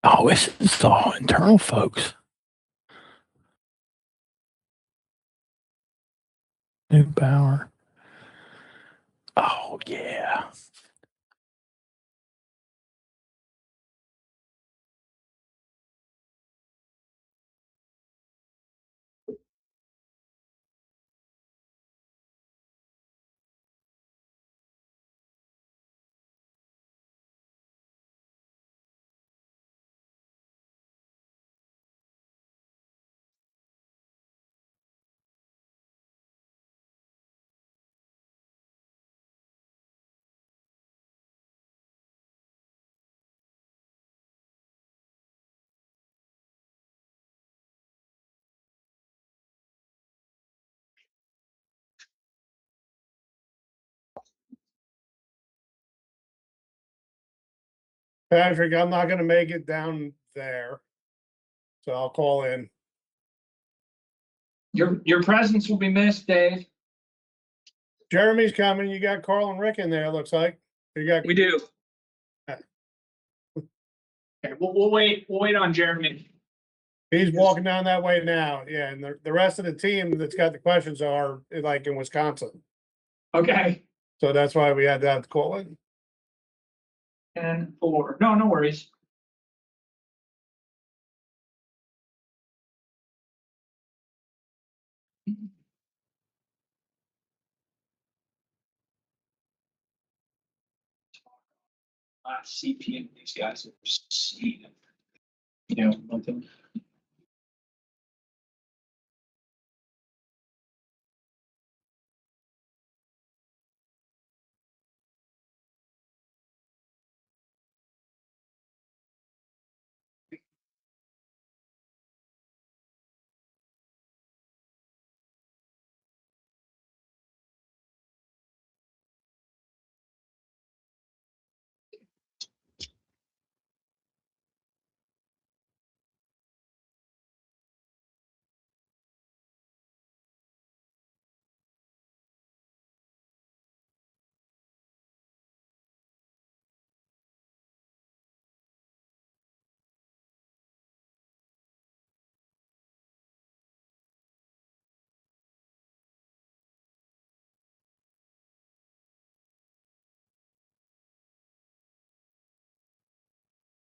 Oh, this is all internal, folks. New power. Oh, yeah. Patrick, I'm not gonna make it down there. So I'll call in. Your presence will be missed, Dave. Jeremy's coming. You got Carl and Rick in there, looks like. You got We do. Okay, we'll wait. We'll wait on Jeremy. he's walking down that way now. Yeah, and the rest of the team that's got the questions are like in Wisconsin. Okay. So that's why we had to have to call in. 10-4. No worries. CPM, these guys have seen it. You know, nothing.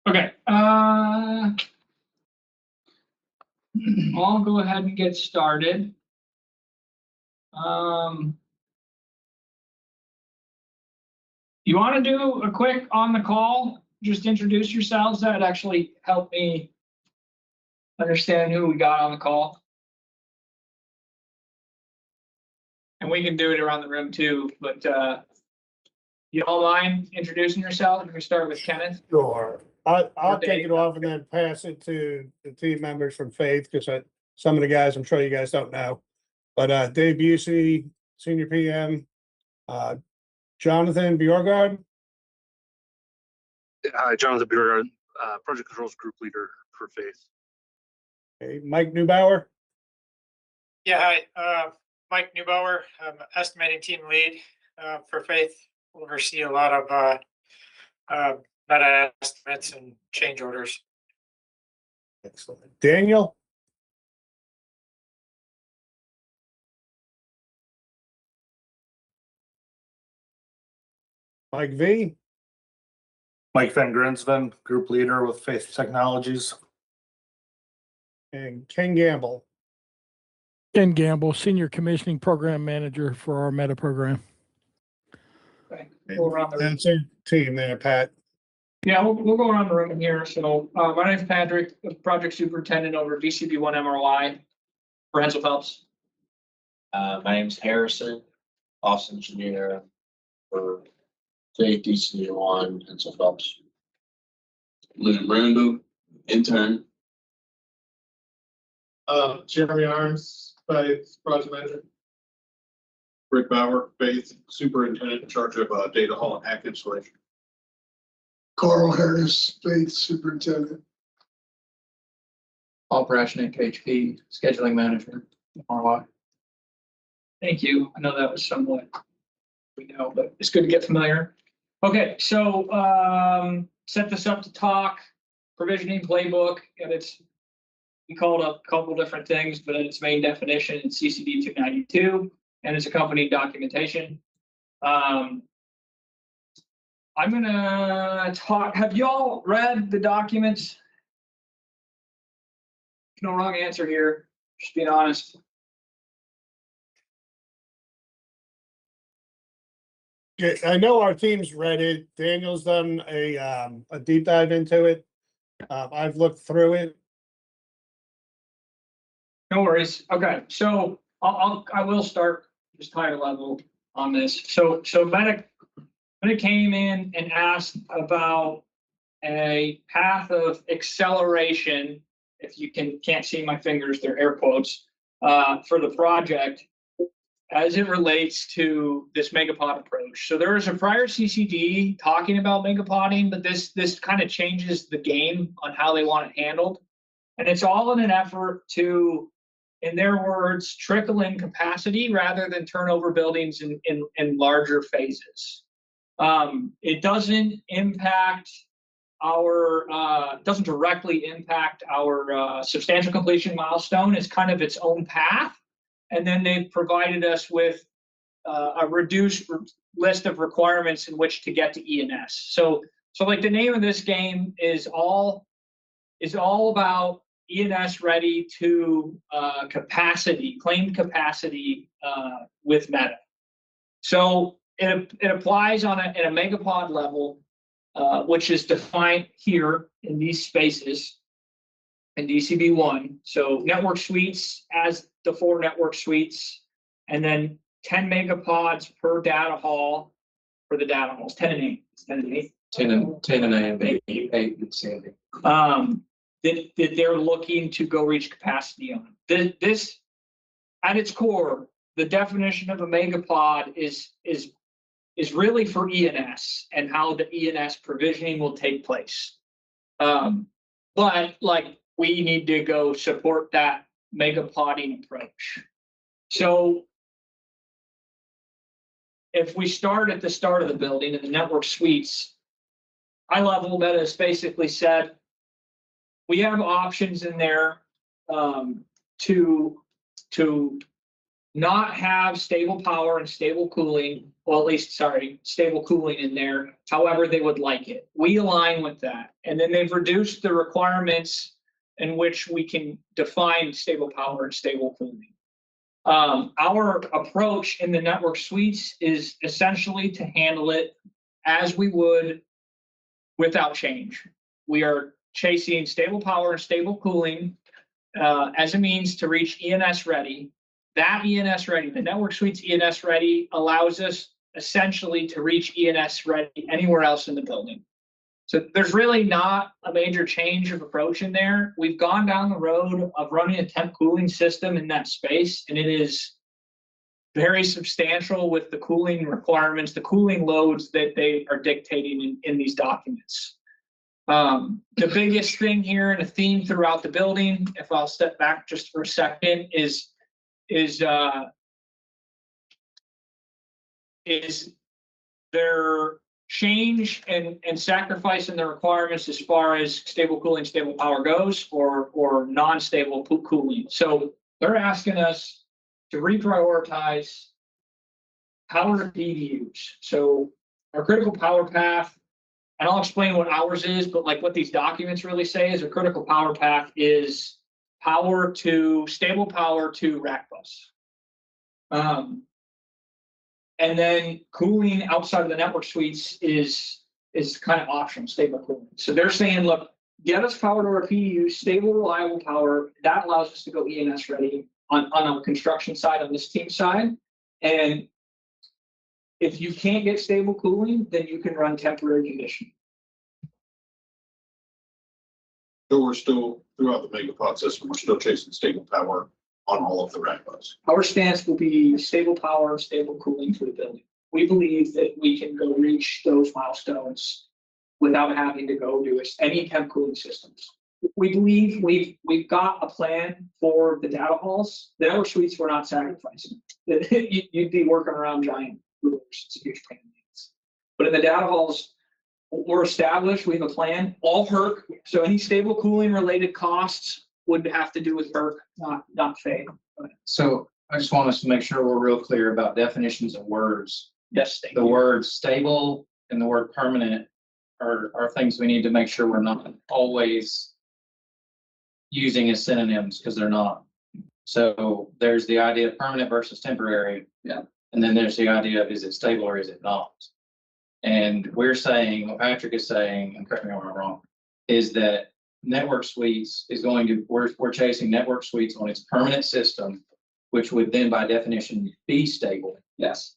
Okay. I'll go ahead and get started. You want to do a quick on the call? Just introduce yourselves. That'd actually help me understand who we got on the call. And we can do it around the room too, but you all mind introducing yourself? We can start with Kenneth. Sure. I'll Okay. take it off and then pass it to the team members from Faith, because some of the guys, I'm sure you guys don't know. But Dave Busey, Senior PM, Jonathan Bjorgard, Hi, Jonathan Beer, Project Controls Group Leader for Faith. okay, Mike Neubauer, Yeah, hi, Mike Neubauer, I'm estimating team lead for Faith. Oversee a lot of meta estimates and change orders. excellent. Daniel, Mike V, Mike Van Grinsven, Group Leader with Faith Technologies. and Ken Gamble. Ken Gamble, Senior Commissioning Program Manager for our Meta program. Okay, go around the room. That's our team there, Pat. Yeah, we'll go around the room here. So my name's Patrick, Project Superintendent over DCB1 MRY for Hensel Phelps. My name's Harrison, Office Engineer for Faith DCD-1 Hensel Phelps. Lynn Randall, intern. Jeremy Arms, Faith Project Manager. Rick Bauer, Faith Superintendent in charge of data hall and hack installation. Carl Harris, Faith Superintendent. Paul Prashnik, HP, Scheduling Manager, RY. Thank you. I know that was somewhat we know, but it's good to get familiar. Okay, so set this up to talk provisioning playbook, and we call it a couple different things, but in its main definition, it's CCD-292 and its accompanying documentation. I'm gonna talk. Have y'all read the documents? No wrong answer here. Just being honest. Yeah, I know our team's read it. Daniel's done a deep dive into it. I've looked through it. No worries. Okay, so I will start just higher level on this. So Meta came in and asked about a path of acceleration. If you can't see my fingers, they're air quotes, for the project as it relates to this megapod approach. So there was a prior CCD talking about megapodding, but this kind of changes the game on how they want it handled. And it's all in an effort to, in their words, trickle in capacity rather than turn over buildings in larger phases. It doesn't impact doesn't directly impact our substantial completion milestone. It's kind of its own path. And then they've provided us with a reduced list of requirements in which to get to ENS. So like the name of this game is all about ENS ready to capacity, claimed capacity with Meta. So it applies in a megapod level, which is defined here in these spaces in DCB1. So network suites as the 4 network suites, and then 10 megapods per data hall for the data halls, 10 and 8. It's 10 and 8. 10 and 8 and Sandy. That they're looking to go reach capacity on. This, at its core, the definition of a megapod is really for ENS and how the ENS provisioning will take place. But like we need to go support that megapodding approach. So if we start at the start of the building in the network suites, high level Meta has basically said, we have options in there to not have stable power and stable cooling, well, at least, stable cooling in there, however they would like it. We align with that. And then they've reduced the requirements in which we can define stable power and stable cooling. Our approach in the network suites is essentially to handle it as we would without change. We are chasing stable power and stable cooling as a means to reach ENS ready. That ENS ready, the network suites ENS ready, allows us essentially to reach ENS ready anywhere else in the building. So there's really not a major change of approach in there. We've gone down the road of running a temp cooling system in that space, and it is very substantial with the cooling requirements, the cooling loads that they are dictating in these documents. The biggest thing here and a theme throughout the building, if I'll step back just for a second, is their change and sacrifice in the requirements as far as stable cooling, stable power goes, or non-stable cooling. So they're asking us to reprioritize power PDUs. So our critical power path, and I'll explain what ours is, but like what these documents really say is a critical power path is power to stable power to rack bus. And then cooling outside of the network suites is kind of optional, stable cooling. So they're saying, look, get us power to our PDU, stable, reliable power. That allows us to go ENS ready on a construction side, on this team side. And if you can't get stable cooling, then you can run temporary conditioning. So we're still, throughout the megapod system, we're still chasing stable power on all of the rack bus. Our stance will be stable power, stable cooling for the building. We believe that we can go reach those milestones without having to go do any temp cooling systems. We believe we've got a plan for the data halls. The network suites we're not sacrificing. You'd be working around giant coolers. It's a huge pain in the ass. But in the data halls, we're established. We have a plan. All HERC. So any stable cooling related costs would have to do with HERC, not FAE. So I just want us to make sure we're real clear about definitions of words. Yes, thank The you. word stable and the word permanent are things we need to make sure we're not always using as synonyms, because they're not. So there's the idea of permanent versus temporary. Yeah. And then there's the idea of, is it stable or is it not? And we're saying, what Patrick is saying, and correct me if I'm wrong, is that network suites is going to, we're chasing network suites on its permanent system, which would then by definition be stable. Yes.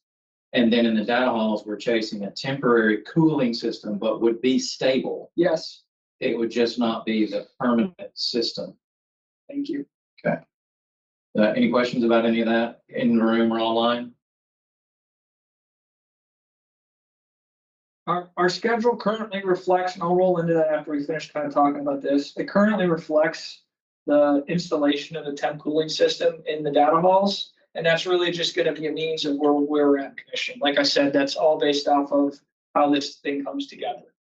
And then in the data halls, we're chasing a temporary cooling system, but would be stable. Yes. It would just not be the permanent system. Thank you. Okay. Any questions about any of that in the room or online? Our schedule currently reflects, and I'll roll into that after we finish kind of talking about this. It currently reflects the installation of the temp cooling system in the data halls. And that's really just going to be a means of where we're at commission. Like I said, that's all based off of how this thing comes together.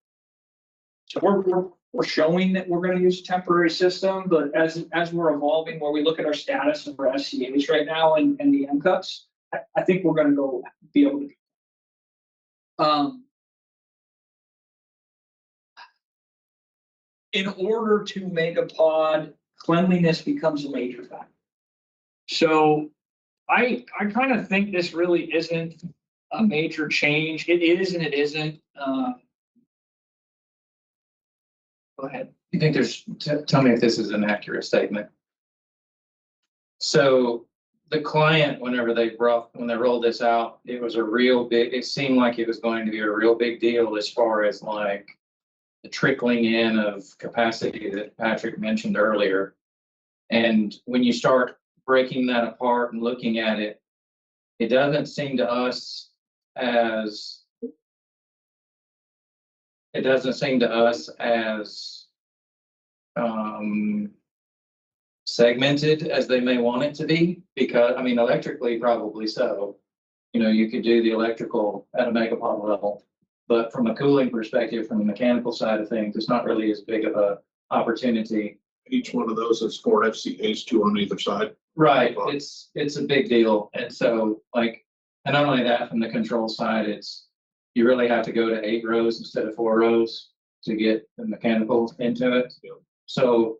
So we're showing that we're going to use a temporary system, but as we're evolving, where we look at our status of our SCAs right now and the MCUTs, I think we're going to go be able to. In order to make a pod, cleanliness becomes a major factor. So I kind of think this really isn't a major change. It is and it isn't. Go ahead. You think tell me if this is an accurate statement. So the client, when they rolled this out, it was a real big, it seemed like it was going to be a real big deal as far as like the trickling in of capacity that Patrick mentioned earlier. And when you start breaking that apart and looking at it, it doesn't seem to us as segmented as they may want it to be, because I mean, electrically probably so. You know, you could do the electrical at a megapod level, but from a cooling perspective, from the mechanical side of things, it's not really as big of a opportunity. Each one of those is 4 FCAs, 2 on either side. Right, it's a big deal. And so like, and not only that, from the control side, you really have to go to 8 rows instead of 4 rows to get the mechanical into it. So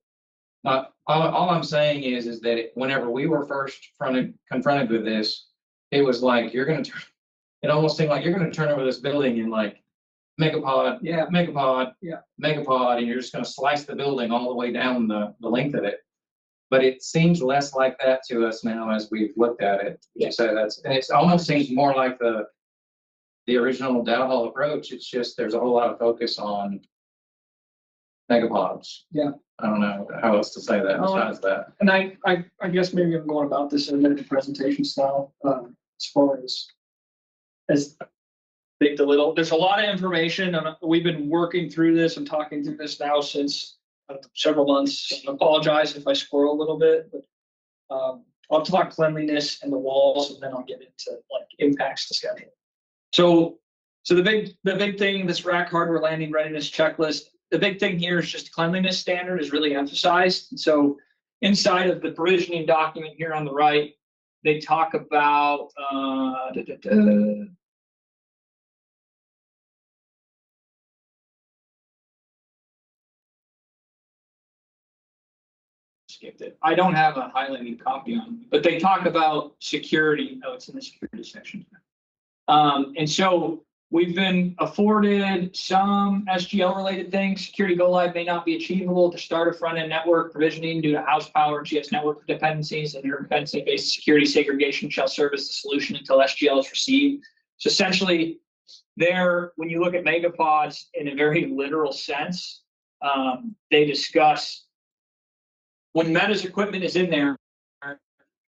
All I'm saying is that whenever we were first confronted with this, it was like, it almost seemed like you're gonna turn over this building and like megapod, Yeah. megapod, Yeah. megapod, and you're just gonna slice the building all the way down the length of it. But it seems less like that to us now as we've looked at it. Yeah. So and it almost seems more like the original data hall approach. It's just, there's a whole lot of focus on megapods. Yeah. I don't know how else to say that besides that. And I guess maybe I'm going about this in a minute presentation style, as far as big to little. There's a lot of information, and we've been working through this and talking through this now since several months. I apologize if I squirrel a little bit, but I'll talk cleanliness and the walls, and then I'll get into like impacts to schedule. So the big thing, this rack hardware landing readiness checklist, the big thing here is just cleanliness standard is really emphasized. And so inside of the provisioning document here on the right, they talk about skipped it. I don't have a highlighted copy on, but they talk about security. Oh, it's in the security section. And so we've been afforded some SGL related things. Security go live may not be achievable to start a front end network provisioning due to house power and GS network dependencies, and interdependency based security segregation shall serve as the solution until SGL is received. So essentially there, when you look at megapods in a very literal sense, they discuss when Meta's equipment is in there,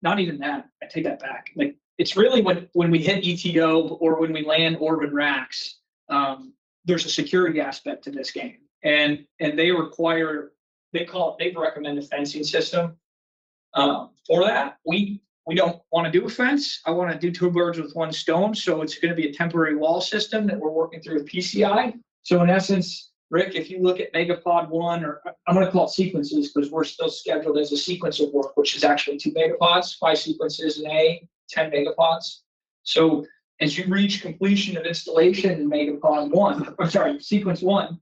not even that, I take that back. Like, it's really when we hit ETO or when we land Orban racks, there's a security aspect to this game. And they require, they recommend a fencing system. For that, we don't want to do a fence. I want to do two birds with one stone. So it's going to be a temporary wall system that we're working through with PCI. So in essence, Rick, if you look at Megapod 1, or I'm going to call it sequences because we're still scheduled as a sequence of work, which is actually 2 megapods, 5 sequences in A, 10 megapods. So as you reach completion of installation in Megapod 1, or sorry, sequence 1,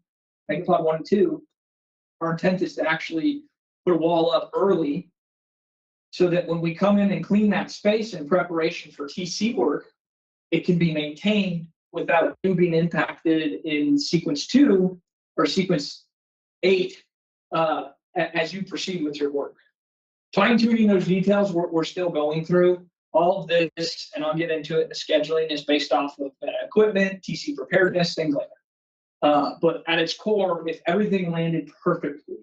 Megapod 1 and 2, our intent is to actually put a wall up early so that when we come in and clean that space in preparation for TC work, it can be maintained without you being impacted in sequence 2 or sequence 8 as you proceed with your work. Fine tuning those details, we're still going through. All of this, and I'll get into it, the scheduling is based off of equipment, TC preparedness, things like that. But at its core, if everything landed perfectly,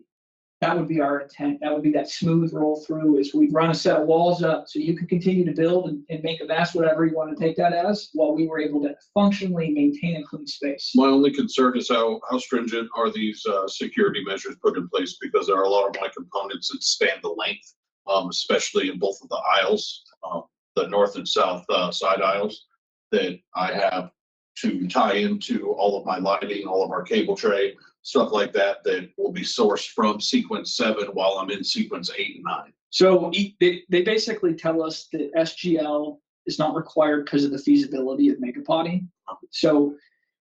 that would be our intent. That would be that smooth roll through, is we'd run a set of walls up so you could continue to build and make a mess, whatever you want to take that as, while we were able to functionally maintain a clean space. My only concern is how stringent are these security measures put in place, because there are a lot of my components that span the length, especially in both of the aisles, the north and south side aisles, that I have to tie into all of my lighting, all of our cable tray, stuff like that, that will be sourced from sequence 7 while I'm in sequence 8 and 9. So they basically tell us that SGL is not required because of the feasibility of megapodding. So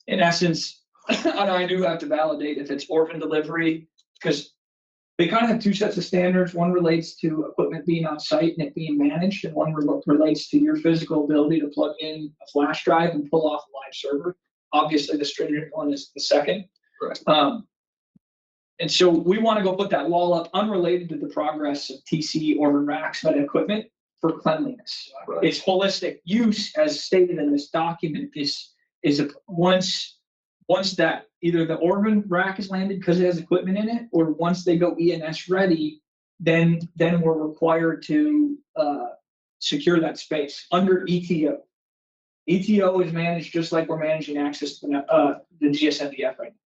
in essence, and I do have to validate if it's orphan delivery, because they kind of have 2 sets of standards. One relates to equipment being on site and it being managed, and one relates to your physical ability to plug in a flash drive and pull off a live server. Obviously, the stringent one is the second. Right. And so we want to go put that wall up unrelated to the progress of TC or racks and equipment for cleanliness. Right. Its holistic use, as stated in this document, is once that either the Orban rack is landed because it has equipment in it, or once they go ENS ready, then we're required to secure that space under ETO. ETO is managed just like we're managing access to the GSMDF right now.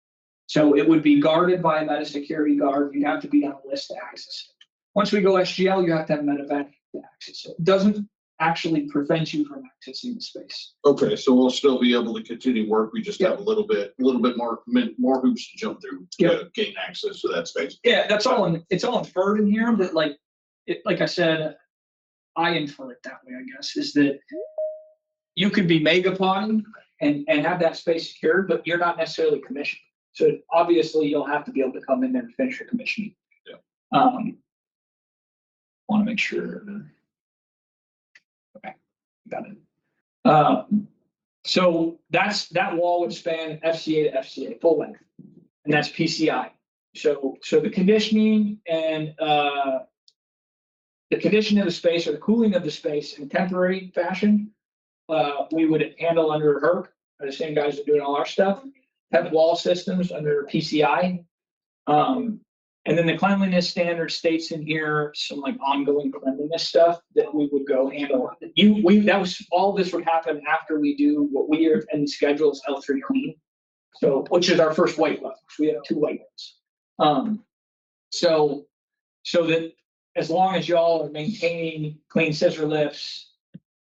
So it would be guarded by a meta security guard. You'd have to be on a list to access it. Once we go SGL, you have to have medevac to access it. It doesn't actually prevent you from accessing the space. Okay, so we'll still be able to continue work. We just have a little bit more hoops to jump through to gain access to that space. Yeah, that's all. It's all inferred in here. That like I said, I infer it that way. I guess is that you could be megapodding and have that space secured, but you're not necessarily commissioned. So obviously you'll have to be able to come in there and finish your commissioning. Yeah. Want to make sure. Okay, got it. So that wall would span FCA to FCA, full length, and that's PCI. So the conditioning and the condition of the space or the cooling of the space in temporary fashion, we would handle under HERC, the same guys are doing all our stuff. Have wall systems under PCI. And then the cleanliness standard states in here some like ongoing cleanliness stuff that we would go handle. That was all this would happen after we do what we are in schedule is L3 clean. So, which is our first white glove. We have 2 white gloves. So that as long as y'all are maintaining clean scissor lifts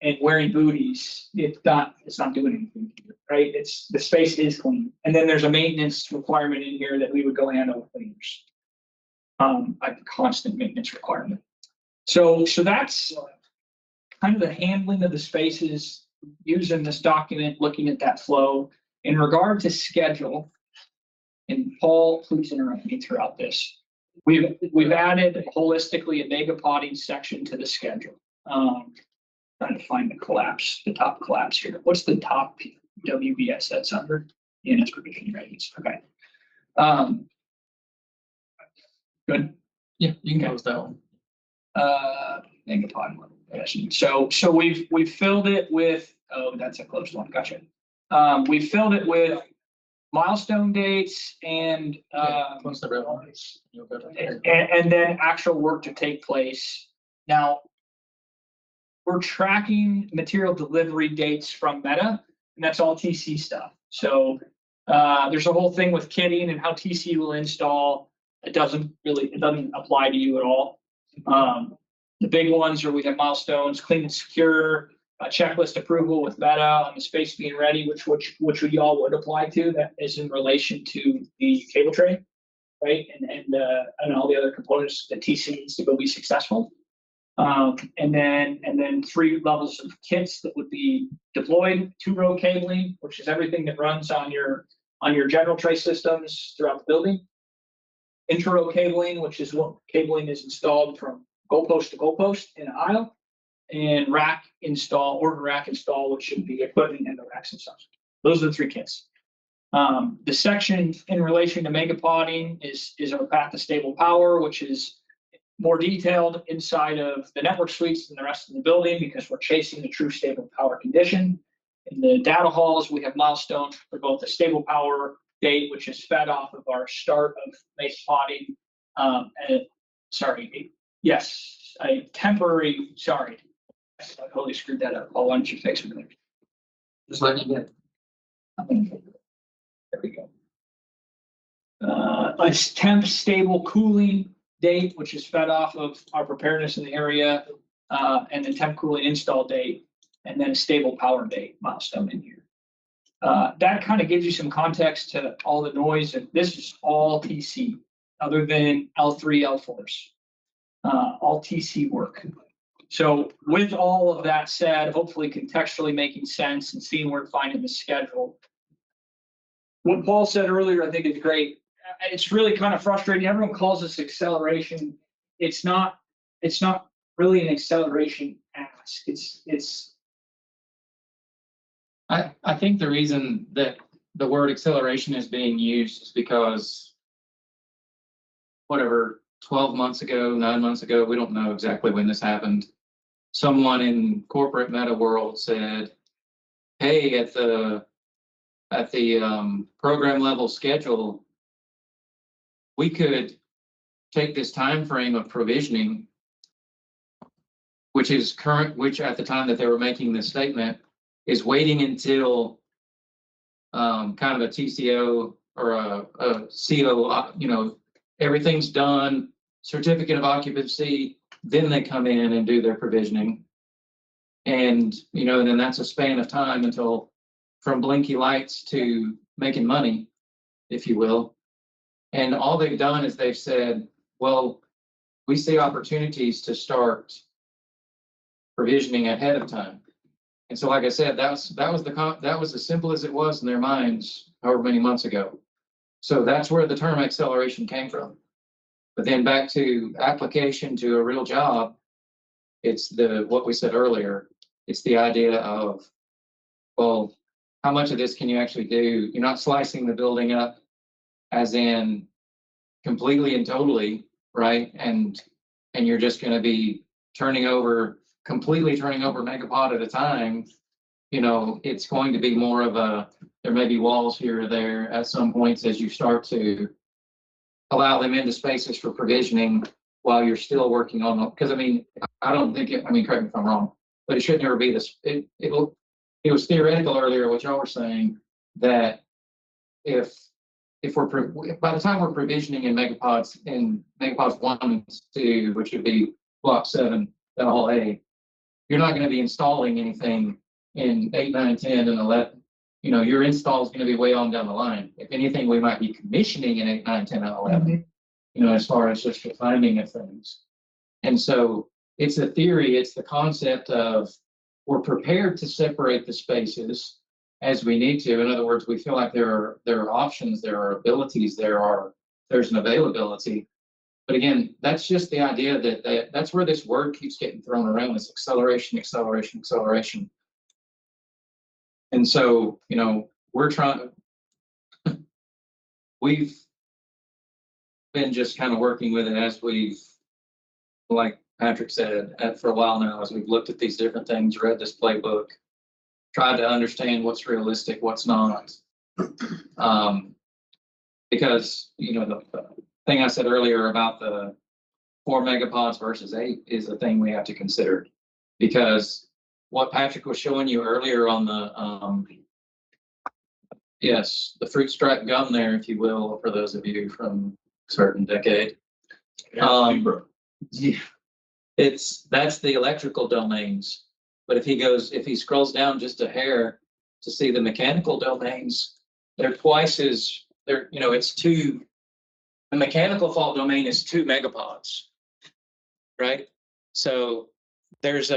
and wearing booties, it's not doing anything, right? The space is clean. And then there's a maintenance requirement in here that we would go handle with cleaners. A constant maintenance requirement. So that's kind of the handling of the spaces using this document, looking at that flow. In regard to schedule, and Paul, please interrupt me throughout this. We've added holistically a mega potting section to the schedule. Trying to find the top collapse here. What's the top WBS that's under? ENS provision readiness. Okay. Good. Yeah, you can go with that one. Mega potting level. So we've filled it with, oh, that's a close one. Gotcha. We filled it with milestone dates and Close the red one. and then actual work to take place. Now, we're tracking material delivery dates from Meta, and that's all TC stuff. So there's a whole thing with kitting and how TC will install. It doesn't apply to you at all. The big ones are we have milestones, clean and secure, checklist approval with Meta on the space being ready, which we all would apply to. That is in relation to the cable tray, right? And all the other components that TC needs to go be successful. And then 3 levels of kits that would be deployed, 2-row cabling, which is everything that runs on your general tray systems throughout the building. Inter-row cabling, which is what cabling is installed from goalpost to goalpost in an aisle, and rack install, which should be equipment and the racks and stuff. Those are the 3 kits. The section in relation to mega potting is our path to stable power, which is more detailed inside of the network suites than the rest of the building because we're chasing the true stable power condition. In the data halls, we have milestones for both the stable power date, which is fed off of our start of mega potting. I totally screwed that up. Paul, why don't you fix it? Just letting you get. There we go. A temp stable cooling date, which is fed off of our preparedness in the area, and the temp cooling install date, and then a stable power date milestone in here. That kind of gives you some context to all the noise. And this is all TC, other than L3, L4s, all TC work. So with all of that said, hopefully contextually making sense and seeing where to find in the schedule. What Paul said earlier, I think is great. It's really kind of frustrating. Everyone calls this acceleration. It's not really an acceleration ask. I think the reason that the word acceleration is being used is because whatever, 12 months ago, 9 months ago, we don't know exactly when this happened. Someone in corporate meta world said, hey, at the program level schedule, we could take this time frame of provisioning, which at the time that they were making this statement is waiting until kind of a TCO or a CO, everything's done, certificate of occupancy, then they come in and do their provisioning. And, then that's a span of time until from blinky lights to making money, if you will. And all they've done is they've said, well, we see opportunities to start provisioning ahead of time. And so, like I said, that was as simple as it was in their minds however many months ago. So that's where the term acceleration came from. But then back to application to a real job, It's what we said earlier. It's the idea of, well, how much of this can you actually do? You're not slicing the building up as in completely and totally, right? And you're just going to be completely turning over megapod at a time. You know, it's going to be more of there may be walls here or there at some points as you start to allow them into spaces for provisioning while you're still working on them. Because I mean, I don't think correct me if I'm wrong, but it should never be this. It was theoretical earlier, what y'all were saying, that if we're by the time we're provisioning in megapods 1 and 2, which would be block 7, that whole A, you're not going to be installing anything in 8, 9, 10, and 11. You know, your install is going to be way on down the line. If anything, we might be commissioning in 8, 9, 10, and 11. You know, as far as just the timing of things. And so it's a theory. It's the concept of we're prepared to separate the spaces as we need to. In other words, we feel like there are options, there are abilities, there's an availability. But again, that's just the idea that's where this word keeps getting thrown around, this acceleration, acceleration, acceleration. And so, you know, we've been just kind of working with it as we've, like Patrick said, for a while now, as we've looked at these different things, read this playbook, tried to understand what's realistic, what's not. Because, you know, the thing I said earlier about the 4 megapods versus 8 is a thing we have to consider. Because what Patrick was showing you earlier on the, the fruit stripe gum there, if you will, for those of you from a certain decade. Yeah, that's the electrical domains. But if he scrolls down just a hair to see the mechanical domains, they're twice as, it's 2. The mechanical fault domain is 2 megapods, right? So there's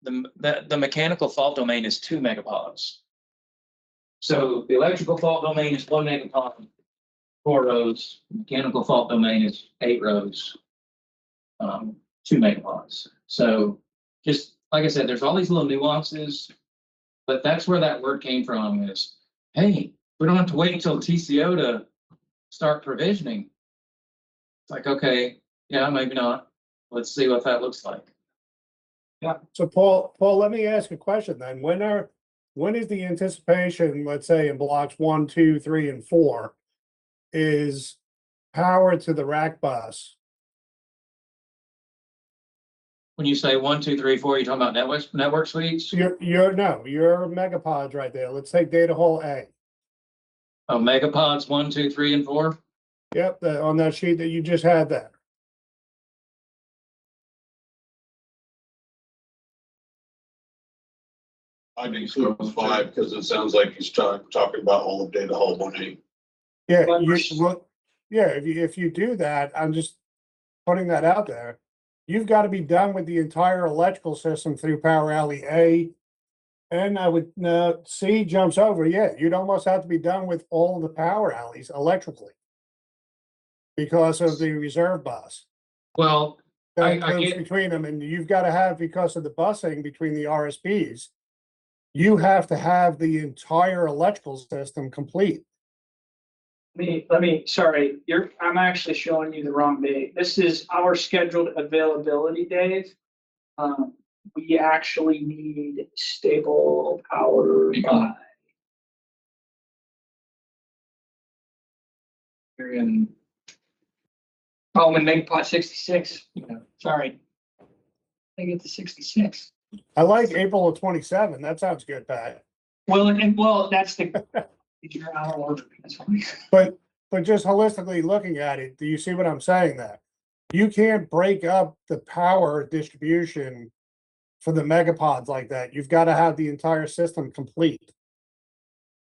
the mechanical fault domain is 2 megapods. So the electrical fault domain is 1 megapod, 4 rows. Mechanical fault domain is 8 rows, 2 megapods. So just like I said, there's all these little nuances, but that's where that word came from is, hey, we don't have to wait until TCO to start provisioning. It's like, okay, yeah, maybe not. Let's see what that looks like. Yeah. So Paul, let me ask a question then. When is the anticipation, let's say in blocks 1, 2, 3, and 4, is power to the rack bus? When you say 1, 2, 3, 4, you're talking about network suites? Your megapods right there. Let's take data hole A. Oh, megapods 1, 2, 3, and 4? Yep, on that sheet that you just had there. I'd include 5 because it sounds like he's talking about all of data hole 1A. Yeah, if you do that, I'm just putting that out there. You've got to be done with the entire electrical system through power alley A. And I would, C jumps over. Yeah, you'd almost have to be done with all the power alleys electrically because of the reserve bus. Well, that goes between them, and you've got to have, because of the busing between the RSPs, you have to have the entire electrical system complete. Sorry, I'm actually showing you the wrong date. This is our scheduled availability, Dave. We actually need stable power by. You're in. Oh, I'm in megapod 66. Yeah. Sorry. I get to 66. I like April of 27. That sounds good, Pat. Well, that's the your hour order. That's fine. But just holistically looking at it, do you see what I'm saying there? You can't break up the power distribution for the megapods like that. You've got to have the entire system complete.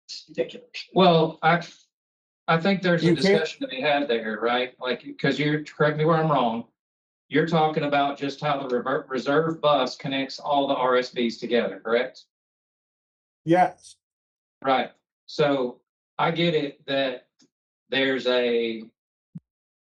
It's ridiculous. Well, I think there's a discussion to be had there, right? Like, because correct me where I'm wrong. You're talking about just how the reserve bus connects all the RSVs together, correct? Yes. Right. So I get it that there's a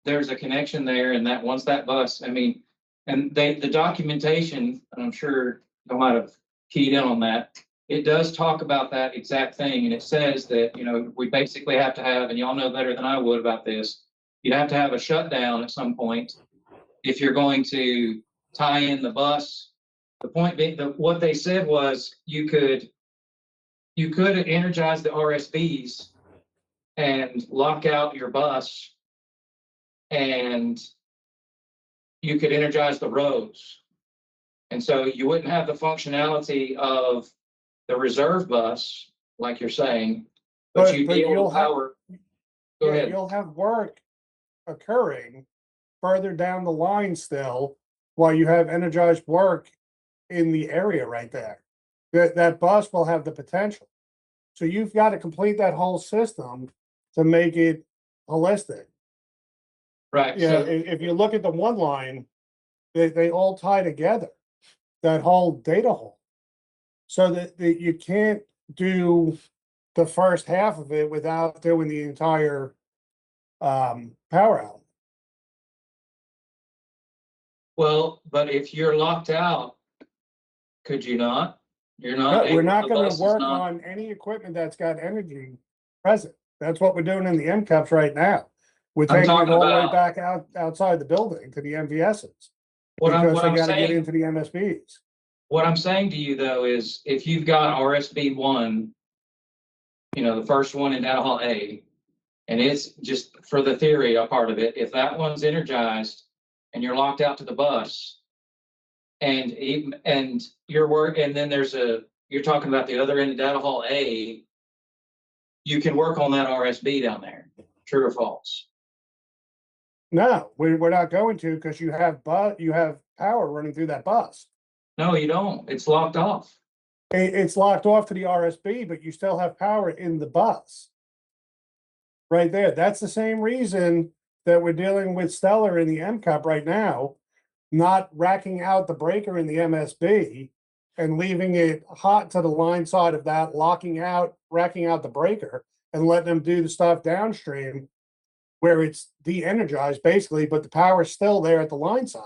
connection there, and that once that bus, I mean, And the documentation, and I'm sure I might have keyed in on that. It does talk about that exact thing, and it says that, you know, we basically have to have, and y'all know better than I would about this, you'd have to have a shutdown at some point if you're going to tie in the bus. The point being, what they said was you could energize the RSBs and lock out your bus, and you could energize the roads. And so you wouldn't have the functionality of the reserve bus, like you're saying, but you'd be able to power. Go ahead. You'll have work occurring further down the line still, while you have energized work in the area right there. That bus will have the potential. So you've got to complete that whole system to make it holistic. Right. Yeah, So if you look at the one line, they all tie together, that whole data hole. So that you can't do the first half of it without doing the entire power outlet. well, but if you're locked out, could you not? You're No, not. we're able- not the gonna bus is work not- on any equipment that's got energy present. That's what we're doing in the M cups right now. We're I'm taking it talking all the way about- back outside the building to the MVSs. What Because they I'm gotta get saying, into the MSBs. what I'm saying to you though is, if you've got RSB 1, you know, the first one in data hall A, and it's just for the theory a part of it, if that one's energized and you're locked out to the bus, and your work, and then you're talking about the other end of data hall A, you can work on that RSB down there. True or false? No, we're not going to, because you have power running through that bus. No, you don't. It's locked off. It's locked off to the RSB, but you still have power in the bus. Right there. That's the same reason that we're dealing with Stellar in the M cup right now, not racking out the breaker in the MSB and leaving it hot to the line side of that, racking out the breaker and letting them do the stuff downstream where it's de-energized basically, but the power is still there at the line side.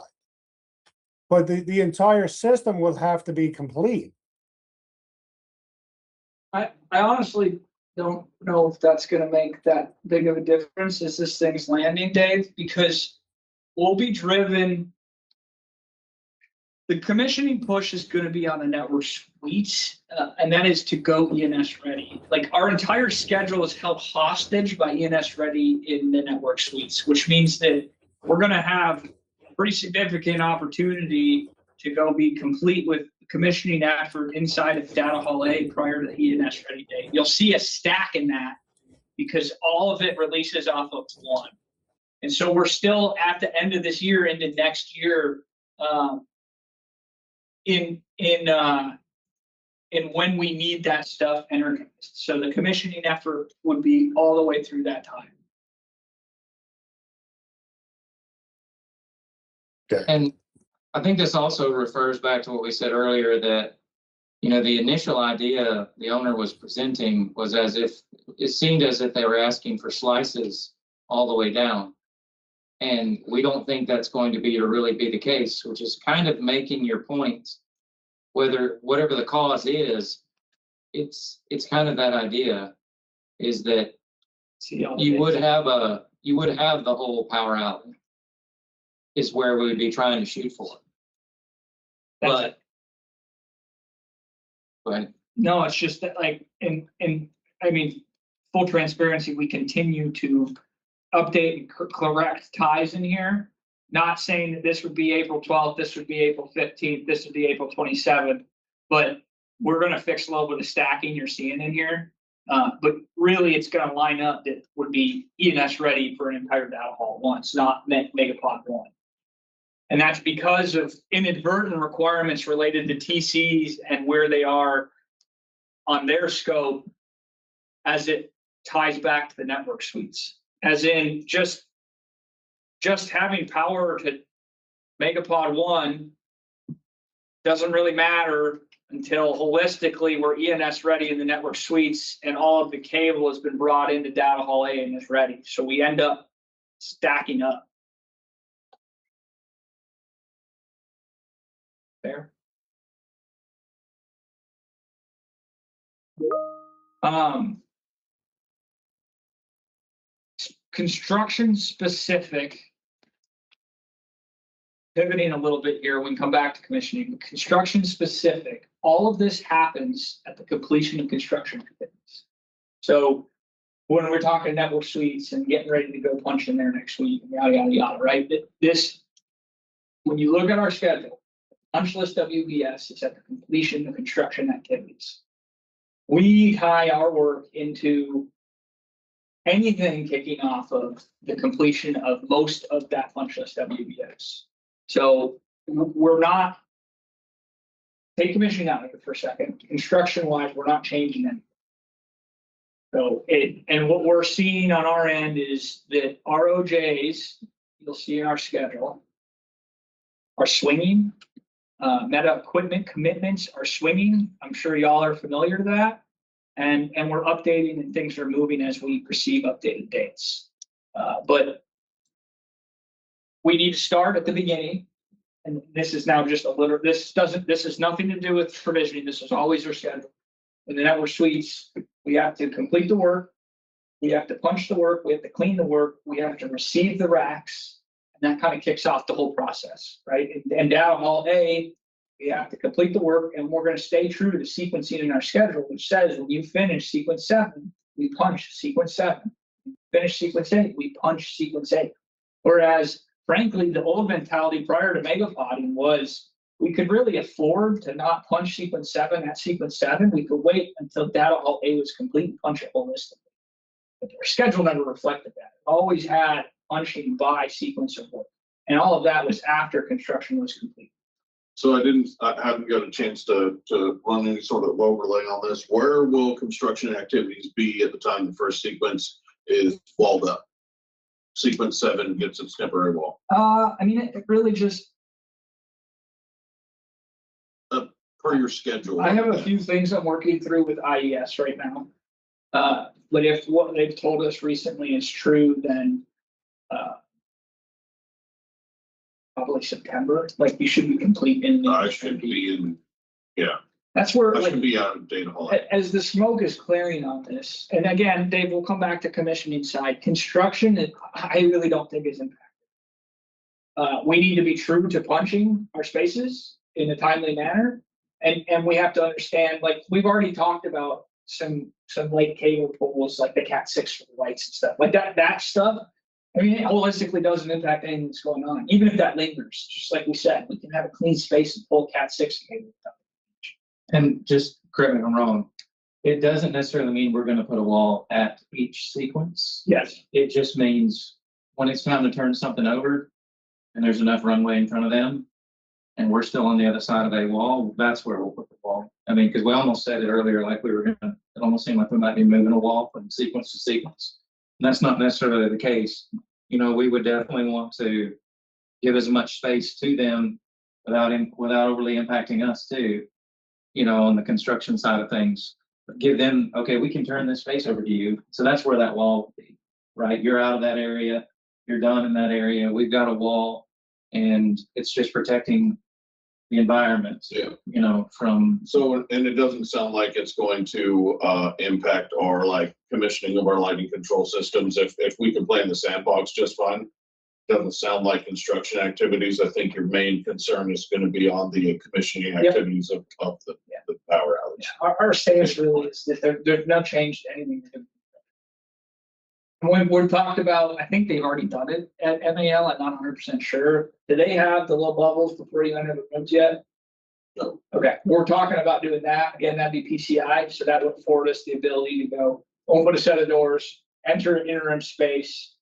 But the entire system will have to be complete. I honestly don't know if that's gonna make that big of a difference as this thing's landing, Dave, because we'll be driven. The commissioning push is gonna be on the network suites, and that is to go ENS ready. Like, our entire schedule is held hostage by ENS ready in the network suites, which means that we're gonna have pretty significant opportunity to go be complete with commissioning effort inside of data hall A prior to the ENS ready date. You'll see a stack in that because all of it releases off of one. And so we're still at the end of this year into next year, in when we need that stuff energized. So the commissioning effort would be all the way through that time. And I think this also refers back to what we said earlier, that, you know, the initial idea the owner was presenting was as if it seemed as if they were asking for slices all the way down. And we don't think that's going to really be the case, which is kind of making your point. Whatever the cause is, it's kind of that idea, is that you would have the whole power outlet is where we would be trying to shoot for. But go ahead. No, it's just that, like, I mean, full transparency, we continue to update and correct ties in here. Not saying that this would be April 12th, this would be April 15th, this would be April 27th, but we're gonna fix a little bit of stacking you're seeing in here. But really, it's gonna line up that would be ENS ready for an entire data hall at once, not Megapod 1. And that's because of inadvertent requirements related to TCs and where they are on their scope as it ties back to the network suites. As in just having power to Megapod 1 doesn't really matter until holistically we're ENS ready in the network suites and all of the cable has been brought into data hall A and is ready. So we end up stacking up. Fair. Construction specific. Pivoting a little bit here, we can come back to commissioning. Construction specific, all of this happens at the completion of construction activities. So when we're talking network suites and getting ready to go punch in there next week, yada, yada, yada, right? This, when you look at our schedule, punch list WBS is at the completion of construction activities. We tie our work into anything kicking off of the completion of most of that punch list WBS. So we're not, take commissioning out of it for a second, construction wise, we're not changing anything. So and what we're seeing on our end is that ROJs, you'll see in our schedule, are swinging. Meta equipment commitments are swinging. I'm sure y'all are familiar to that. And we're updating and things are moving as we receive updated dates. But we need to start at the beginning. And this is now just a little, this has nothing to do with provisioning. This is always our schedule. In the network suites, we have to complete the work. We have to punch the work. We have to clean the work. We have to receive the racks. And that kind of kicks off the whole process, right? And data hall A, we have to complete the work, and we're going to stay true to the sequencing in our schedule, which says when you finish sequence 7, we punch sequence 7. Finish sequence 8, we punch sequence 8. Whereas, frankly, the old mentality prior to megapodding was we could really afford to not punch sequence 7 at sequence 7. We could wait until data hall A was complete and punch it holistically. But our schedule never reflected that. It always had punching by sequence of work. And all of that was after construction was complete. So I haven't got a chance to run any sort of overlay on this. Where will construction activities be at the time the first sequence is walled up? Sequence 7 gets its temporary wall. I mean, it really just. Per your schedule. I have a few things I'm working through with IES right now. But if what they've told us recently is true, then probably September. Like you should be complete in. I should be in. Yeah. That's where I like, should be out of data hall. as the smoke is clearing on this, and again, Dave, we'll come back to commissioning side. Construction, I really don't think is impacted. We need to be true to punching our spaces in a timely manner, and we have to understand. Like we've already talked about some late cable pulls, like the Cat 6 for the lights and stuff like that. That stuff. I mean, it holistically doesn't impact anything that's going on, even if that lingers. Just like we said, we can have a clean space and pull Cat 6 cable. And just correct me if I'm wrong, it doesn't necessarily mean we're going to put a wall at each sequence. Yes. It just means when it's time to turn something over and there's enough runway in front of them and we're still on the other side of a wall, that's where we'll put the wall. I mean, because we almost said it earlier, like we were going to, it almost seemed like we might be moving a wall from sequence to sequence. And that's not necessarily the case. You know, we would definitely want to give as much space to them without overly impacting us too. You know, on the construction side of things, give them, okay, we can turn this space over to you. So that's where that wall would be, right? You're out of that area, you're done in that area. We've got a wall and it's just protecting the environment, Yeah. You know, from. So, and it doesn't sound like it's going to impact our like commissioning of our lighting control systems. If we can play in the sandbox just fine. Doesn't sound like construction activities. I think your main concern is going to be on the commissioning activities of the power outage. Yeah, our stance really is that there's no change to anything. When we're talked about, I think they've already done it at MAL. I'm not 100% sure. Do they have the little bubbles before you enter the rooms yet? No. Okay, we're talking about doing that. Again, that'd be PCI. So that would afford us the ability to go open a set of doors, enter an interim space,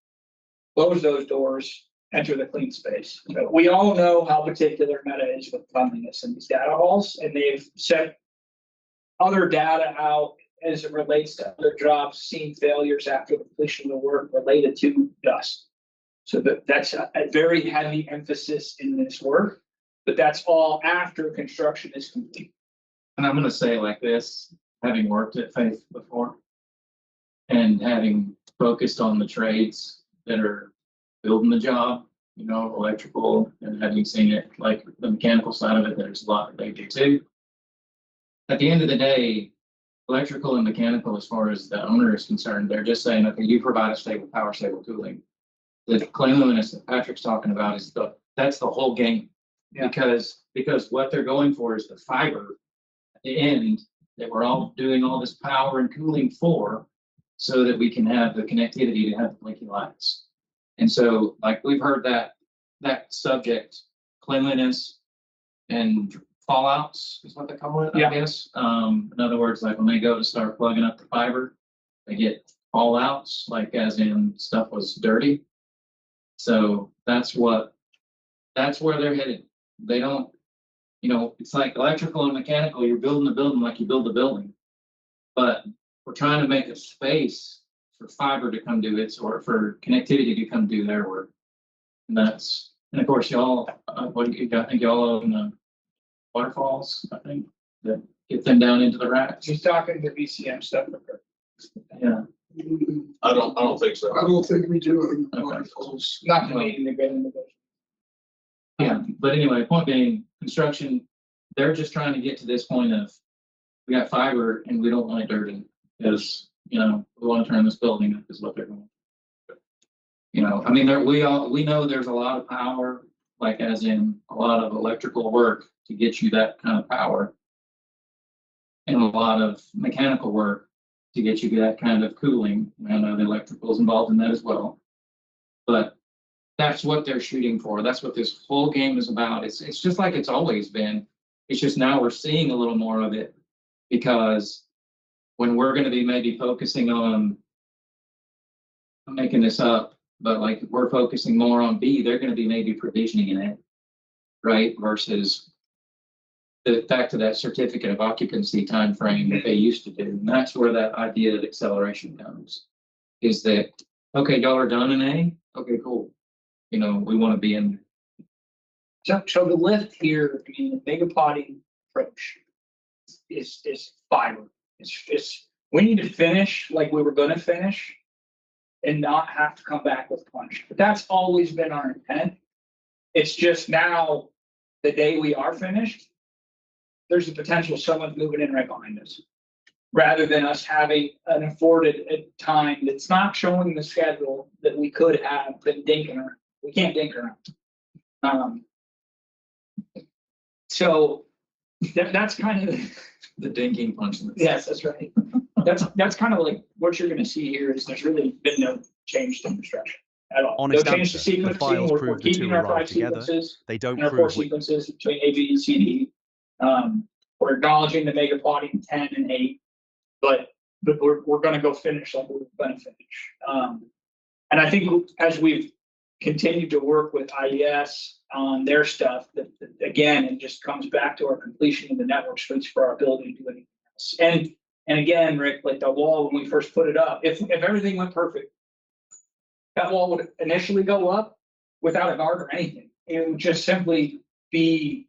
close those doors, enter the clean space. So we all know how particular Meta is with cleanliness in these data halls, and they've sent other data out as it relates to other jobs, seen failures after the completion of the work related to dust. So that's a very heavy emphasis in this work, but that's all after construction is complete. And I'm going to say it like this, having worked at Faith before and having focused on the trades that are building the job, you know, electrical, and have you seen it, like the mechanical side of it, there's a lot that they do too. At the end of the day, electrical and mechanical, as far as the owner is concerned, they're just saying, okay, you provide a stable power, stable cooling. The cleanliness that Patrick's talking about is that's the whole game. Yeah. Because what they're going for is the fiber at the end that we're all doing all this power and cooling for, so that we can have the connectivity to have the blinking lights. And so, like, we've heard that subject, cleanliness and fallouts is what they call it, Yeah. I guess. In other words, like when they go to start plugging up the fiber, they get fallouts, like as in stuff was dirty. So that's where they're headed. They don't, you know, it's like electrical and mechanical, you're building a building like you build a building. But we're trying to make a space for fiber to come do its, or for connectivity to come do their work. And of course, y'all, I think y'all own the waterfalls, I think, that get them down into the racks. He's talking the VCM stuff. Yeah. I don't think so. I don't think we do. Okay. Waterfalls. Not competing to get into those. Yeah, but anyway, point being, construction, they're just trying to get to this point of, we got fiber and we don't want it dirty, because, you know, we want to turn this building up is what they're doing. You know, I mean, we know there's a lot of power, like as in a lot of electrical work to get you that kind of power. And a lot of mechanical work to get you that kind of cooling. I know the electrical is involved in that as well. But that's what they're shooting for. That's what this whole game is about. It's just like it's always been. It's just now we're seeing a little more of it, because when we're going to be maybe focusing on, I'm making this up, but like we're focusing more on B, they're going to be maybe provisioning in it, right? Versus back to that certificate of occupancy time frame that they used to do. And that's where that idea of acceleration comes, is that, okay, y'all are done in A? Okay, cool. You know, we want to be in. So the lift here, I mean, the mega potting approach is fiber. We need to finish like we were gonna finish and not have to come back with punch. But that's always been our intent. It's just now, the day we are finished, there's the potential someone's moving in right behind us, rather than us having an afforded time that's not showing the schedule that we could have been dinking around. We can't dink around. So that's kind of the dinking punch. Yes, that's right. That's kind of like what you're going to see here is there's really been no change to construction at all. Honest No change to answer. The sequencing. files We're prove the keeping two our arrived 5 together. sequences They don't and our 4 prove which. sequences between A, B, and CD. We're acknowledging the mega plotting 10 and 8, but we're going to go finish like we're going to finish. And I think as we've continued to work with IES on their stuff, that again, it just comes back to our completion of the network switch for our ability to do anything else. And again, Rick, like the wall, when we first put it up, if everything went perfect, that wall would initially go up without a guard or anything. It would just simply be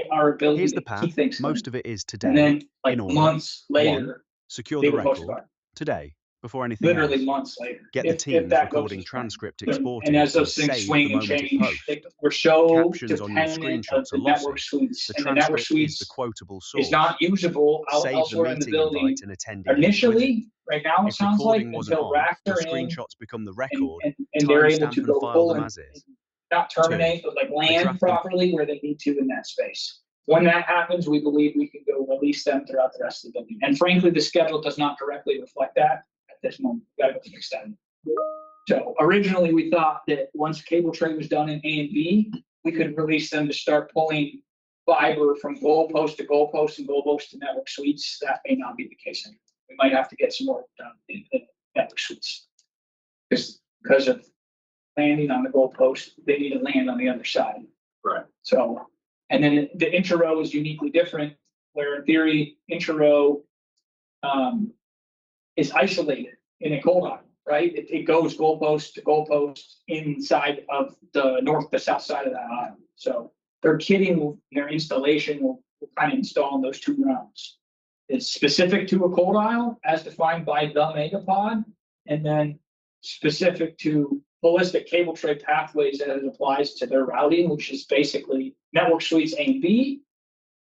our ability Here's the to path. keep things Most clean. of it is today. And then, like in order. months later, Secure they the would post a record guard. today before anything Literally else. months later. Get the if teams that goes recording as planned. transcript And exported as those and things save swing the and moment of change, post. we're so Captions on your dependent of screenshots the are network lossy. suites, The and the network transcript is the suites quotable source. is not usable Save the elsewhere in the meeting building. invite and attendee link with it. Initially, right now, it If sounds like recording wasn't until on, racks your are in screenshots become the and, record, and they're able timestamp to and go file pull them and as is. not terminate, but like land draft and- properly where they need to in that space. When that happens, we believe we can go release them throughout the rest of the building. And frankly, the schedule does not directly reflect that at this moment. We gotta go fix that. So originally, we thought that once cable tray was done in A and B, we could release them to start pulling fiber from goalpost to goalpost and goalpost to network suites. That may not be the case anymore. We might have to get some work done in network suites. Because of landing on the goalpost, they need to land on the other side. Right. So, and then the intra-row is uniquely different, where in theory, intra-row is isolated in a cold aisle, right? It goes goalpost to goalpost inside of the south side of that aisle. So their kitting, their installation will kind of install in those two realms. It's specific to a cold aisle as defined by the megapod, and then specific to holistic cable tray pathways as it applies to their routing, which is basically network suites A and B,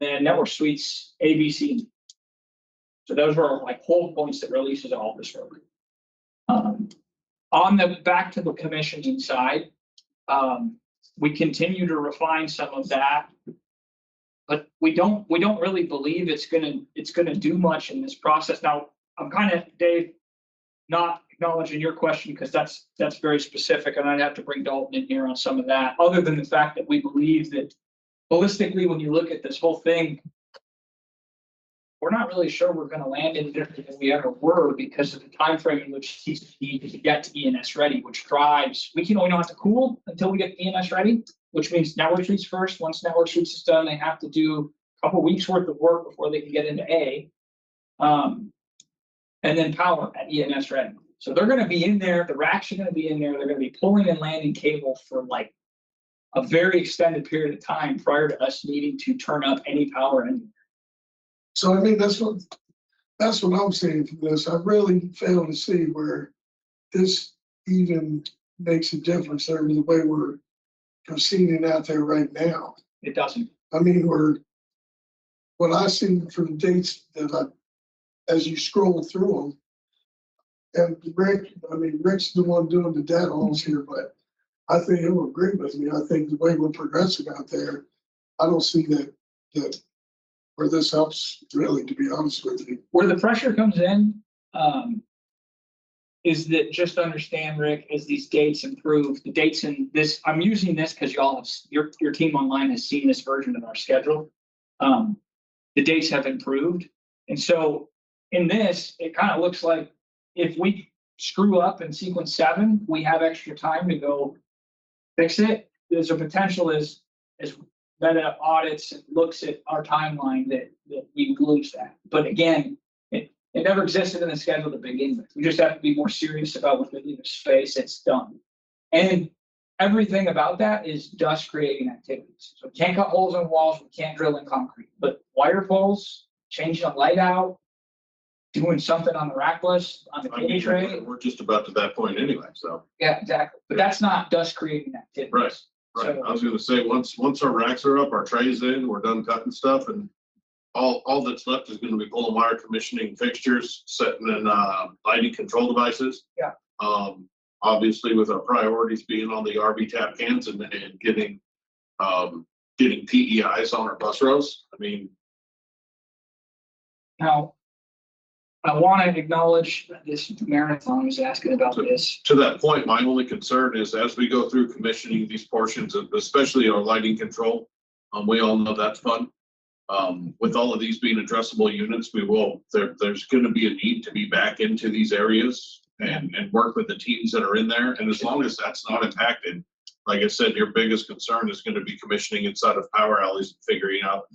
and network suites A, B, C, and D. So those are like whole points that releases all this work. On the back to the commissioning side, we continue to refine some of that, but we don't really believe it's gonna do much in this process. Now, I'm kind of, Dave, not acknowledging your question because that's very specific, and I'd have to bring Dalton in here on some of that, other than the fact that we believe that holistically, when you look at this whole thing, we're not really sure we're going to land any different than we ever were because of the time frame in which CCD to get to ENS ready, which drives, we don't have to cool until we get ENS ready, which means network suites first. Once network suites is done, they have to do a couple weeks worth of work before they can get into A. And then power at ENS ready. So they're going to be in there, the racks are going to be in there, they're going to be pulling and landing cable for like a very extended period of time prior to us needing to turn up any power anywhere. So I mean, that's what I'm saying for this. I really fail to see where this even makes a difference over the way we're proceeding out there right now. It doesn't. I mean, what I see from the dates that as you scroll through them, and Rick's the one doing the data halls here, but I think he'll agree with me. I think the way we're progressing out there, I don't see that where this helps really, to be honest with you. Where the pressure comes in, is that just understand, Rick, as these dates improve, the dates in this, I'm using this because y'all have, your team online has seen this version of our schedule. The dates have improved. And so in this, it kind of looks like if we screw up in sequence 7, we have extra time to go fix it. There's a potential as Meta audits and looks at our timeline that we lose that. But again, it never existed in the schedule to begin with. We just have to be more serious about when we leave a space, it's done. And everything about that is dust creating activities. So we can't cut holes in walls, we can't drill in concrete, but wire pulls, changing a light out, doing something on the rack list, on the cable tray. We're just about to that point anyway, so. Yeah, exactly. But that's not dust creating activities. Right. Right, I was gonna say, once our racks are up, our trays in, we're done cutting stuff, and all that's left is gonna be pulling wire, commissioning fixtures, setting in lighting control devices. Yeah. Obviously with our priorities being on the RV tap cans and getting PEIs on our bus rows. I mean. Now, I want to acknowledge that this marathon was asking about this. To that point, my only concern is as we go through commissioning these portions of, especially our lighting control, we all know that's fun. With all of these being addressable units, there's going to be a need to be back into these areas and work with the teams that are in there. And as long as that's not impacted, like I said, your biggest concern is going to be commissioning inside of power alleys and figuring out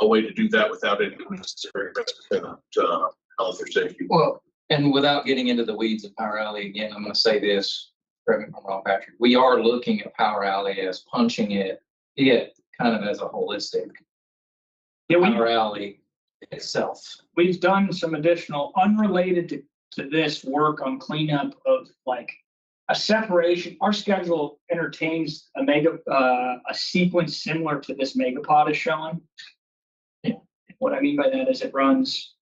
a way to do that without any unnecessary risk to health or safety. Well, and without getting into the weeds of Power Alley, again, I'm going to say this, correct me if I'm wrong, Patrick, we are looking at Power Alley as punching it kind of as a holistic Power Alley itself. We've done some additional unrelated to this work on cleanup of like a separation. Our schedule entertains a sequence similar to this megapod is showing. Yeah. What I mean by that is it runs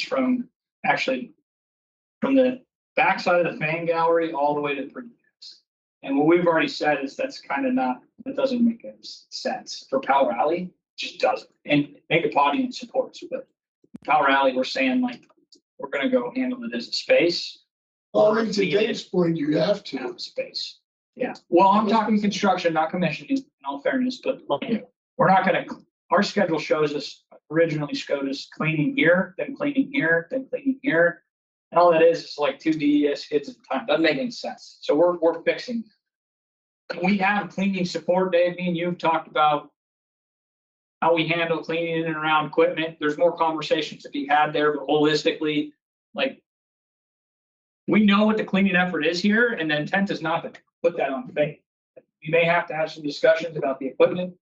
from the backside of the fan gallery all the way to the previews. And what we've already said is that doesn't make any sense for Power Alley. It just doesn't. And Megapodium supports, but Power Alley, we're saying like, we're going to go handle it as a space. Well, I mean, to Dave's point, you have to. Have a space. Yeah. Well, I'm talking construction, not commissioning, in all fairness, but we're not going to, our schedule originally showed us cleaning here, then cleaning here, then cleaning here. And all that is like 2 DES hits at a time. Doesn't make any sense. So we're fixing. We have cleaning support, Dave. Me and you've talked about how we handle cleaning in and around equipment. There's more conversations to be had there, but holistically, like we know what the cleaning effort is here, and the intent is not to put that on faith. We may have to have some discussions about the equipment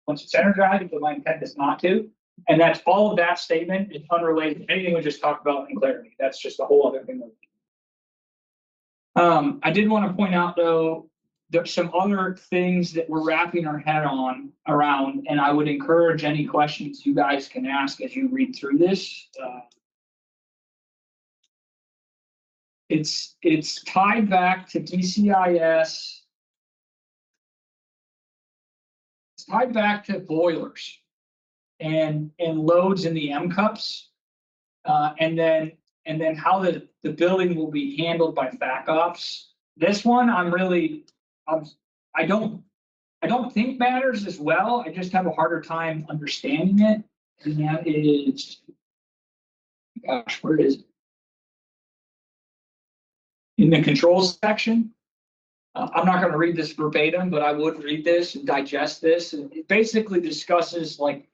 once it's energized, but my intent is not to. And that's all of that statement is unrelated to anything we just talked about in clarity. That's just a whole other thing. I did want to point out though, there's some other things that we're wrapping our head on around, and I would encourage any questions you guys can ask as you read through this. It's tied back to DCIS. It's tied back to boilers and loads in the M cups. And then how the building will be handled by FAC ops. This one, I don't think matters as well. I just have a harder time understanding it. And that is, gosh, where is it? In the controls section. I'm not going to read this verbatim, but I would read this and digest this. And it basically discusses like,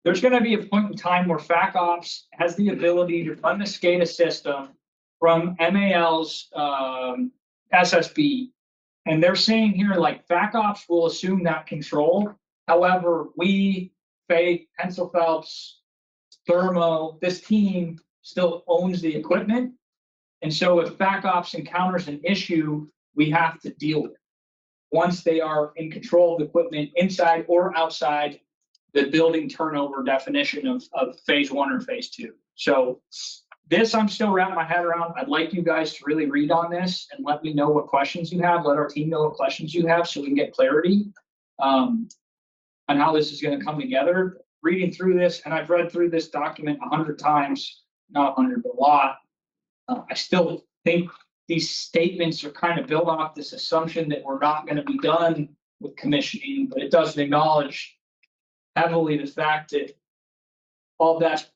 there's going to be a point in time where FAC ops has the ability to run the SCADA system from MAL's SSB. And they're saying here, like, FAC ops will assume that control. However, we, Faith, Pencil Phelps, Thermo, this team still owns the equipment. And so if FAC ops encounters an issue, we have to deal with it once they are in control of the equipment inside or outside the building turnover definition of phase 1 or phase 2. So this I'm still wrapping my head around. I'd like you guys to really read on this and let me know what questions you have. Let our team know what questions you have so we can get clarity on how this is going to come together. Reading through this, and I've read through this document 100 times, not 100, but a lot. I still think these statements are kind of built off this assumption that we're not going to be done with commissioning, but it doesn't acknowledge heavily the fact that all that's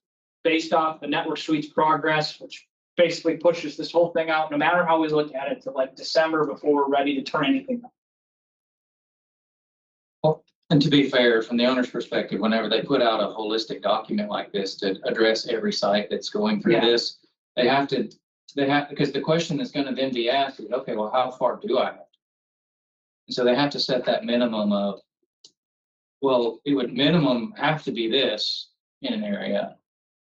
based off the network suite's progress, which basically pushes this whole thing out, no matter how we look at it, to like December before we're ready to turn anything on. Well, and to be fair, from the owner's perspective, whenever they put out a holistic document like this to address every site that's going through this, they have, because the question that's going to then be asked is, okay, well, how far do I have to? And so they have to set that minimum of, well, it would minimum have to be this in an area,